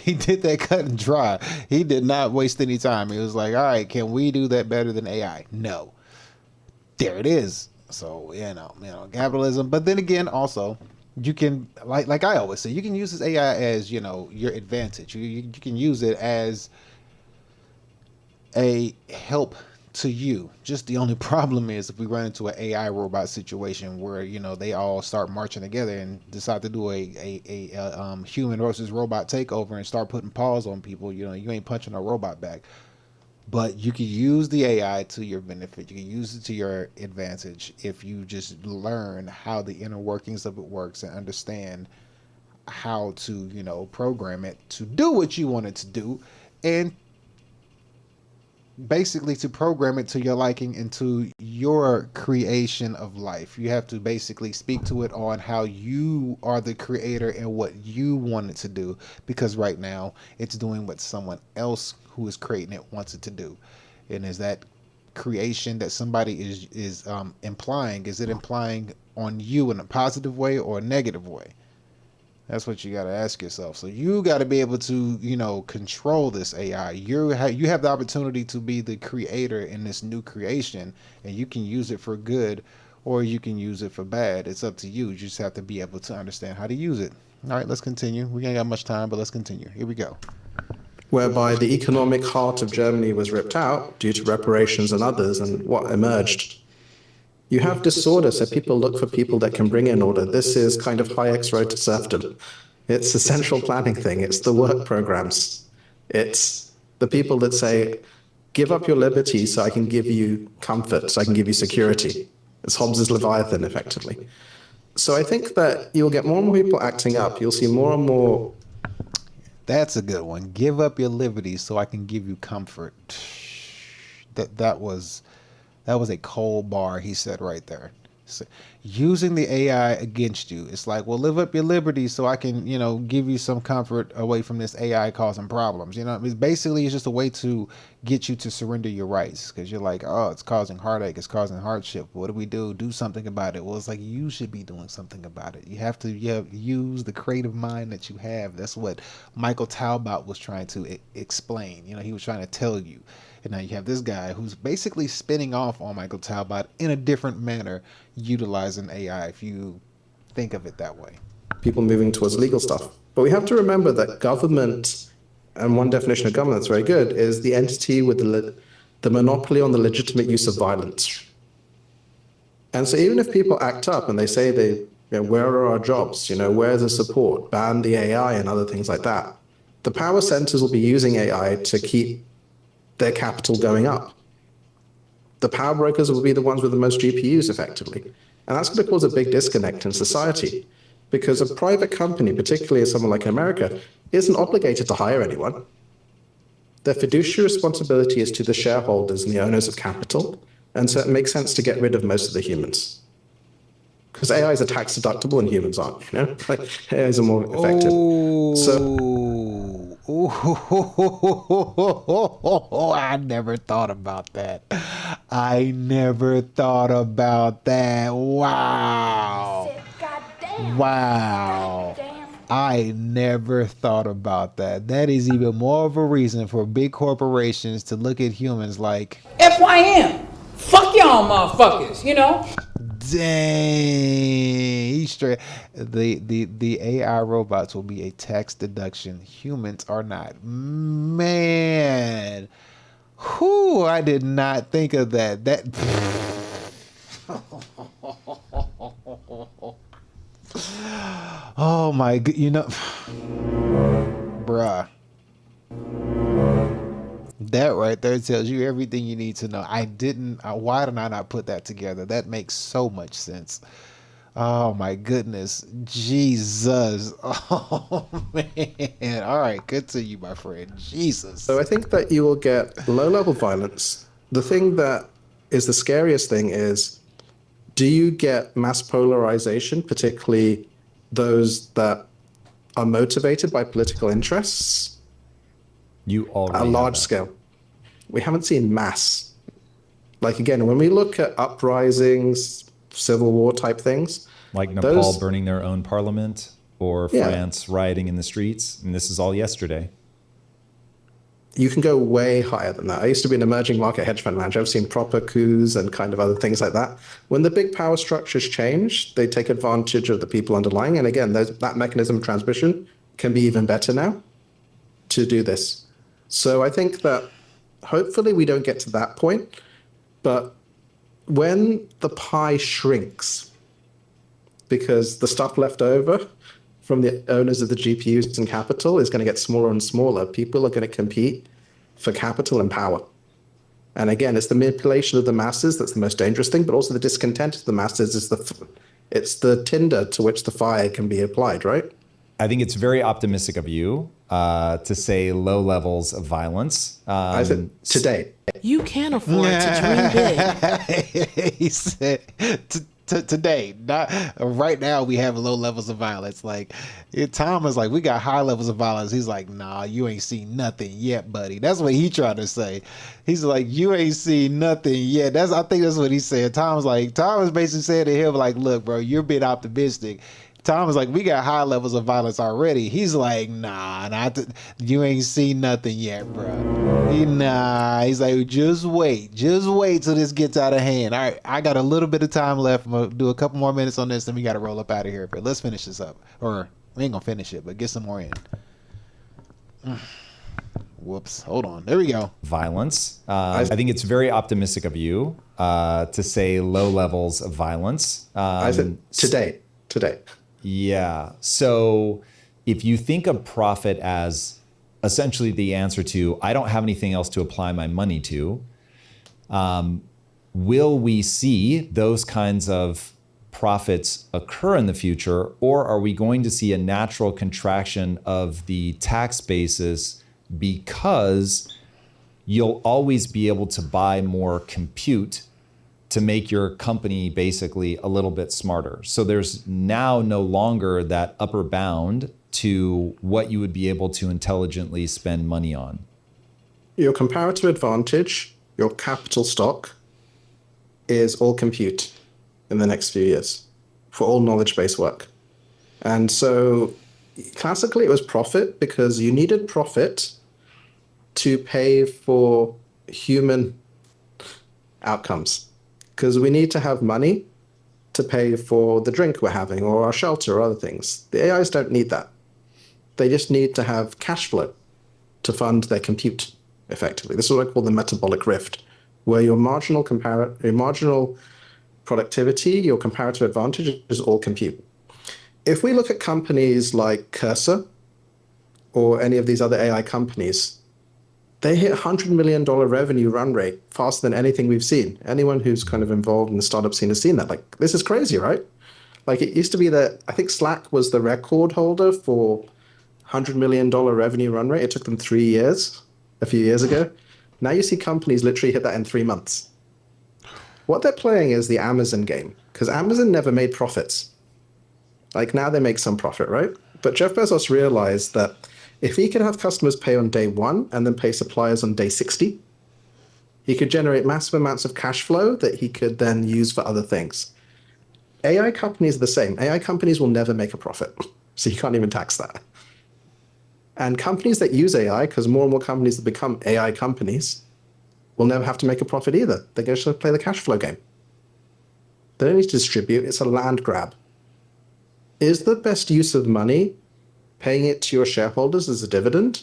did that cut and dry. He did not waste any time. He was like, all right, can we do that better than AI? No. There it is. So, capitalism. But then again, also, you can, like I always say, you can use this AI as, your advantage. You can use it as a help to you. Just the only problem is if we run into an AI robot situation where they all start marching together and decide to do a human versus robot takeover and start putting paws on people, you ain't punching a robot back. But you can use the AI to your benefit. You can use it to your advantage if you just learn how the inner workings of it works and understand how to program it to do what you want it to do, and basically to program it to your liking and to your creation of life. You have to basically speak to it on how you are the creator and what you want it to do, because right now it's doing what someone else who is creating it wants it to do. And is that creation that somebody is implying, is it implying on you in a positive way or a negative way? That's what you got to ask yourself. So you got to be able to, control this AI. You have the opportunity to be the creator in this new creation, and you can use it for good or you can use it for bad. It's up to you. You just have to be able to understand how to use it. All right, let's continue. We ain't got much time, but let's continue. Here we go. Whereby the economic heart of Germany was ripped out due to reparations and others, and what emerged? You have disorder, so people look for people that can bring in order. This is kind of Hayek's road to serfdom. It's a central planning thing. It's the work programs. It's the people that say, give up your liberty so I can give you comfort, so I can give you security. It's Hobbes's Leviathan, effectively. So I think that you'll get more and more people acting up. You'll see more and more. That's a good one. Give up your liberty so I can give you comfort. That was a cold bar he said right there. So, using the AI against you. It's like, well, live up your liberty so I can, give you some comfort away from this AI causing problems. It's basically just a way to get you to surrender your rights, because you're like, oh, it's causing heartache, it's causing hardship. What do? Do something about it. Well, it's like, you should be doing something about it. You have to use the creative mind that you have. That's what Michael Talbot was trying to explain. He was trying to tell you. And now you have this guy who's basically spinning off on Michael Talbot in a different manner, utilizing AI, if you think of it that way. People moving towards legal stuff. But we have to remember that government, and one definition of government that's very good, is the entity with the monopoly on the legitimate use of violence. And so even if people act up and they say where are our jobs? Where's the support? Ban the AI and other things like that. The power centers will be using AI to keep their capital going up. The power brokers will be the ones with the most GPUs, effectively. And that's going to cause a big disconnect in society, because a private company, particularly someone like America, isn't obligated to hire anyone. Their fiduciary responsibility is to the shareholders and the owners of capital, and so it makes sense to get rid of most of the humans. because AIs are tax deductible and humans aren't. You know, like AIs are more effective. I never thought about that. I never thought about that. Wow. Wow. I never thought about that. That is even more of a reason for big corporations to look at humans like FYM. Fuck y'all motherfuckers, you know? Dang, he's straight. The AI robots will be a tax deduction. Humans are not. Man, whoo! I did not think of that. Oh my god! You know, bruh. That right there tells you everything you need to know. Why did I not put that together? That makes so much sense. Oh my goodness. Jesus. Oh man. All right, good to you, my friend. Jesus. So I think that you will get low-level violence. The thing that is the scariest thing is, do you get mass polarization, particularly those that are motivated by political interests? You already at a large scale. We haven't seen mass. Like, again, when we look at uprisings, civil war type things, like Nepal burning their own parliament, or France rioting in the streets, and this is all yesterday. You can go way higher than that. I used to be an emerging market hedge fund manager. I've seen proper coups and kind of other things like that. When the big power structures change, they take advantage of the people underlying. And again, that mechanism of transmission can be even better now to do this. So I think that hopefully we don't get to that point, but when the pie shrinks, because the stuff left over from the owners of the GPUs and capital is going to get smaller and smaller, people are going to compete for capital and power. And again, it's the manipulation of the masses that's the most dangerous thing, but also the discontent of the masses is it's the tinder to which the fire can be applied, right? I think it's very optimistic of you to say low levels of violence. I said today. You can afford to dream big. He said today, not right now. We have low levels of violence. Like Tom is like, we got high levels of violence. He's like, nah, you ain't seen nothing yet, buddy. That's what he tried to say. He's like, you ain't seen nothing yet. I think that's what he said. Tom was basically saying to him like, look, bro, you're being optimistic. Tom was like, we got high levels of violence already. He's like, nah, you ain't seen nothing yet, bro. He's like, just wait till this gets out of hand. All right, I got a little bit of time left. I'm gonna do a couple more minutes on this, then we got to roll up out of here. But let's finish this up, or we ain't gonna finish it, but get some more in. Whoops, hold on. There we go. Violence. I think it's very optimistic of you to say low levels of violence. I said today. Yeah. So if you think of profit as essentially the answer to, I don't have anything else to apply my money to, will we see those kinds of profits occur in the future, or are we going to see a natural contraction of the tax basis because you'll always be able to buy more compute to make your company basically a little bit smarter? So there's now no longer that upper bound to what you would be able to intelligently spend money on. Your comparative advantage, your capital stock, is all compute in the next few years for all knowledge-based work. And so classically it was profit because you needed profit to pay for human outcomes. Because we need to have money to pay for the drink we're having or our shelter or other things. The AIs don't need that. They just need to have cash flow to fund their compute effectively. This is what I call the metabolic rift, where your marginal productivity, your comparative advantage is all compute. If we look at companies like Cursor or any of these other AI companies, they hit $100 million revenue run rate faster than anything we've seen. Anyone who's kind of involved in the startup scene has seen that. Like, this is crazy, right? Like, it used to be that, I think Slack was the record holder for $100 million revenue run rate. It took them 3 years, a few years ago. Now you see companies literally hit that in 3 months. What they're playing is the Amazon game, because Amazon never made profits. Like now they make some profit, right? But Jeff Bezos realized that if he could have customers pay on day 1 and then pay suppliers on day 60, he could generate massive amounts of cash flow that he could then use for other things. AI companies are the same. AI companies will never make a profit, so you can't even tax that. And companies that use AI, because more and more companies that become AI companies, will never have to make a profit either. They're going to play the cash flow game. They don't need to distribute. It's a land grab. Is the best use of money paying it to your shareholders as a dividend,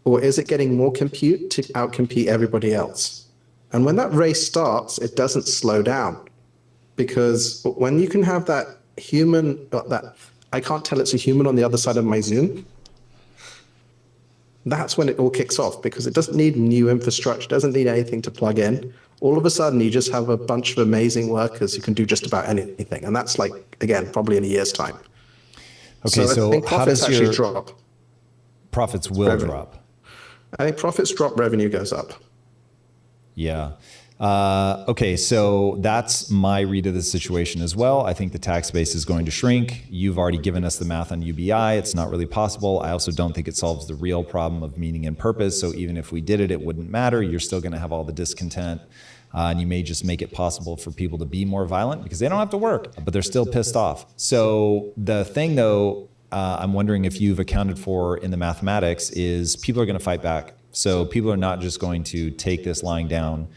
or is it getting more compute to outcompete everybody else? And when that race starts, it doesn't slow down, because when you can have that human, that I can't tell it's a human on the other side of my Zoom, that's when it all kicks off, because it doesn't need new infrastructure, doesn't need anything to plug in. All of a sudden, you just have a bunch of amazing workers who can do just about anything. And that's like, again, probably in a year's time. Okay, so I think how does actually your drop? Profits will drop. I think profits drop, revenue goes up. Yeah. Okay, so that's my read of the situation as well. I think the tax base is going to shrink. You've already given us the math on UBI. It's not really possible. I also don't think it solves the real problem of meaning and purpose. So even if we did it, it wouldn't matter. You're still going to have all the discontent. And you may just make it possible for people to be more violent because they don't have to work, but they're still pissed off. So the thing, though, I'm wondering if you've accounted for in the mathematics is people are going to fight back. So people are not just going to take this lying down.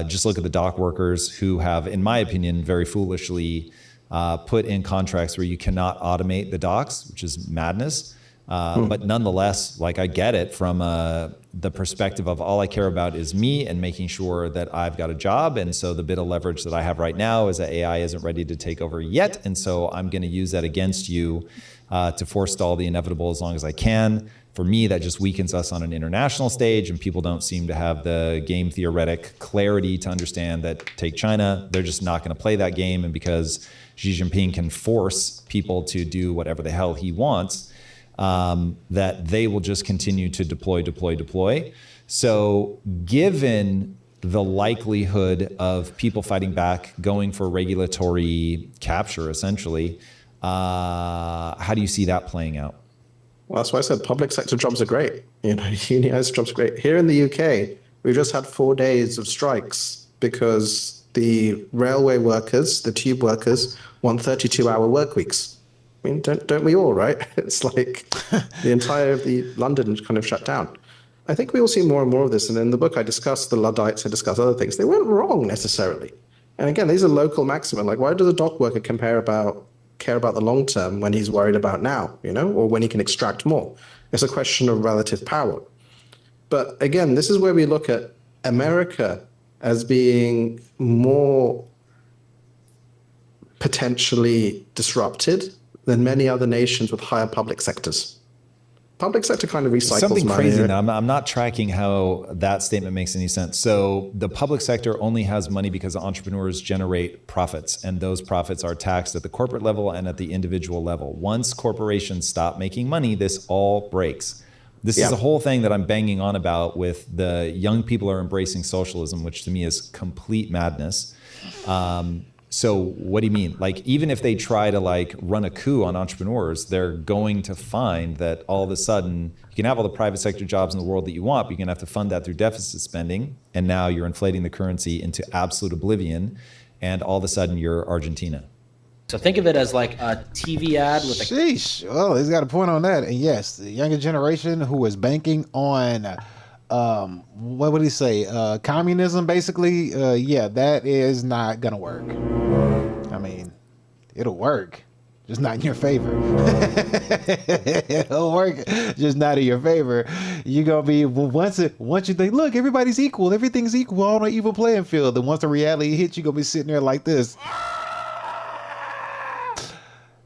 Just look at the dock workers who have, in my opinion, very foolishly put in contracts where you cannot automate the docks, which is madness. But nonetheless, like I get it from the perspective of all I care about is me and making sure that I've got a job. And so the bit of leverage that I have right now is that AI isn't ready to take over yet. And so I'm going to use that against you to forestall the inevitable as long as I can. For me, that just weakens us on an international stage, and people don't seem to have the game theoretic clarity to understand that, take China, they're just not going to play that game. And because Xi Jinping can force people to do whatever the hell he wants, that they will just continue to deploy. So given the likelihood of people fighting back, going for regulatory capture, essentially, how do you see that playing out? Well, that's why I said public sector jobs are great. Unionized jobs are great. Here in the UK, we've just had 4 days of strikes because the railway workers, the tube workers, want 32-hour work weeks. I mean, don't we all, right? It's like the entire of the London kind of shut down. I think we will see more and more of this. And in the book, I discussed the Luddites, I discussed other things. They weren't wrong necessarily. And again, these are local maxima. Like, why does a dock worker care about the long term when he's worried about now, or when he can extract more? It's a question of relative power. But again, this is where we look at America as being more potentially disrupted than many other nations with higher public sectors. Public sector kind of recycles something money. Crazy now. I'm not tracking how that statement makes any sense. So the public sector only has money because entrepreneurs generate profits, and those profits are taxed at the corporate level and at the individual level. Once corporations stop making money, this all breaks. This is a whole thing that I'm banging on about with the young people are embracing socialism, which to me is complete madness. So what do you mean? Like, even if they try to run a coup on entrepreneurs, they're going to find that all of a sudden you can have all the private sector jobs in the world that you want, but you're going to have to fund that through deficit spending. And now you're inflating the currency into absolute oblivion. And all of a sudden you're Argentina. So think of it as like a TV ad with a... Sheesh. Well, he's got a point on that. And yes, the younger generation who is banking on... what would he say? Communism, basically. Yeah, that is not gonna work. I mean, it'll work, just not in your favor. It'll work, just not in your favor. You're gonna be once you think, look, everybody's equal, everything's equal on an even playing field. And once the reality hits, you're gonna be sitting there like this.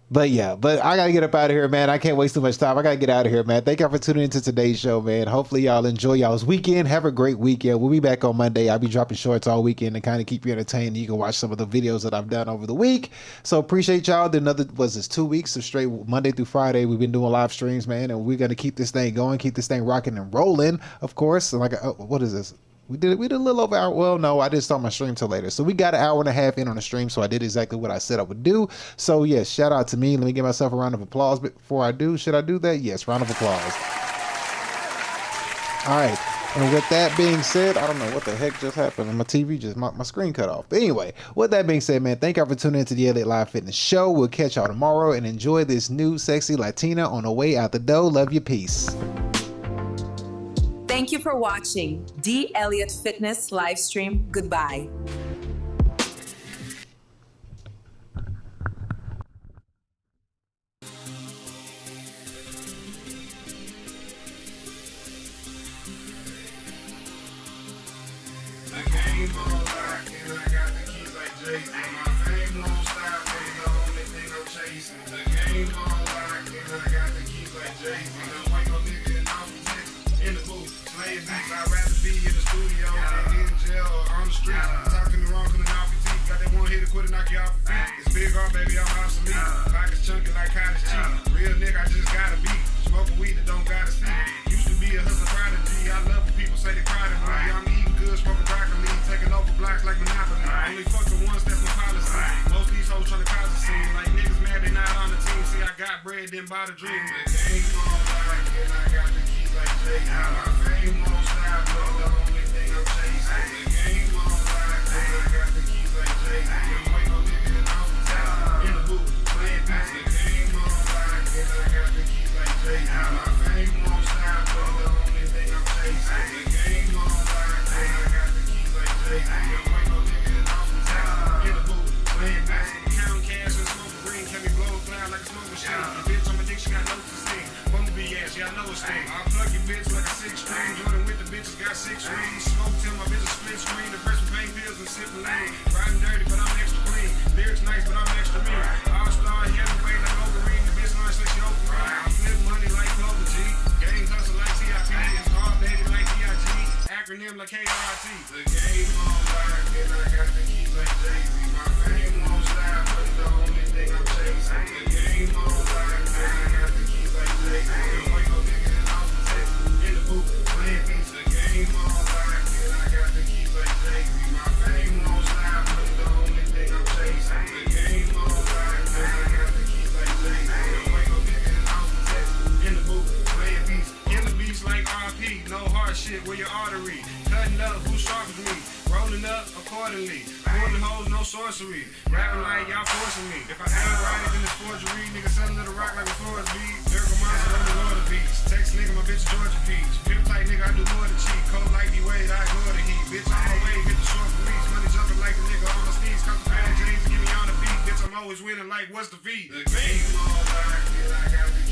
But yeah, I gotta get up out of here, man. I can't waste too much time. I gotta get out of here, man. Thank y'all for tuning into today's show, man. Hopefully y'all enjoy y'all's weekend. Have a great weekend. We'll be back on Monday. I'll be dropping shorts all weekend to kind of keep you entertained. You can watch some of the videos that I've done over the week. So appreciate y'all. Was this 2 weeks of straight Monday through Friday? We've been doing live streams, man, and we're gonna keep this thing going, keep this thing rocking and rolling, of course. And what is this? We did a little over hour. Well, no, I didn't start my stream till later. So we got an hour and a half in on the stream. So I did exactly what I said I would do. So yes, shout out to me. Let me give myself a round of applause before I do. Should I do that? Yes, round of applause. All right. And with that being said, I don't know what the heck just happened. My TV just, my screen cut off. But anyway, with that being said, man, thank y'all for tuning into the LA Live Fitness Show. We'll catch y'all tomorrow and enjoy this new sexy Latina on the way out the door. Love you. Peace. Thank you for watching D. Elliott Fitness live stream. Goodbye. I'd rather be in the studio than in jail or on the street. Talking the wrong, couldn't off your teeth. Got that one hit to quit and knock you off your feet. It's big on, baby, I'm obsolete. Pockets chunky like cottage cheese. Real nigga, I just gotta be. Smoking weed that don't gotta see. Used to be a hustler prodigy. I love when people say they proud of me. I'm eating good, smoking broccoli. Taking over blocks like Monopoly. Only fuck the ones that's my policy. Most of these hoes trying to cause a scene. Like niggas mad they not on the team. See, I got bread, then buy the dream. The game on like, and I got the keys like Jay. My fame won't stop, but the only thing I'm chasing. The game on like, and I got the keys like Jay. Can't wait no nigga in the in the booth, playing beats. The game on like, and I got the keys like Jay. My fame won't stop, but the only thing I'm chasing. The game on like, and I got the keys like Jay. Can't wait no nigga in the booth, playing beats. Counting cash and smoking green, can me blow a cloud like a smoke machine. Your bitch on my dick, she got no sustain. Bumblebee ass, yeah, I know it's thing. I'll plug your bitch like a 6-string. Jordan with the bitches got 6 rings. Smoke till my bitch split screen. The first pain pills and sipping lane. Riding dirty, but I'm extra clean. Lyrics nice, but I'm extra mean. All-star, heavyweight like Wolverine. The bitch line say she over me. I flip money like Clover G. Game hustle like TIP. It's hard baby like DIG. Acronym like KRIT. The game on like, and I got the keys like Jay-Z. My fame won't stop, but the only thing I'm chasing. The game on like, and I got the keys like Jay-Z. Don't wait no nigga in Austin, Texas. In the booth, playing beats. The game on like, and I got the keys like Jay-Z. My fame won't stop, but the only thing I'm chasing. The game on like, and I got the keys like Jay-Z. Don't wait no nigga in Austin, Texas. In the booth, playing beats. In the beats like RP. No hard shit with your artery. Cutting up, who sharp as me? Rolling up accordingly. Pulling hoes, no sorcery. Rapping like y'all forcing me. If I ain't right, then it's forgery. Nigga selling to the rock like a forest beat. Lyrical monster on the Lord of Beats. Text nigga, my bitch Georgia Peach. Pimp tight nigga, I do more than cheat. Cold like D-Wade, I ignore the heat. Bitch, on my way, hit the short police. Money jumping like a nigga on my sneeze. Cut the bad James, get me on the beat. Bitch, I'm always winning like, what's the fee? The game on like, and I got the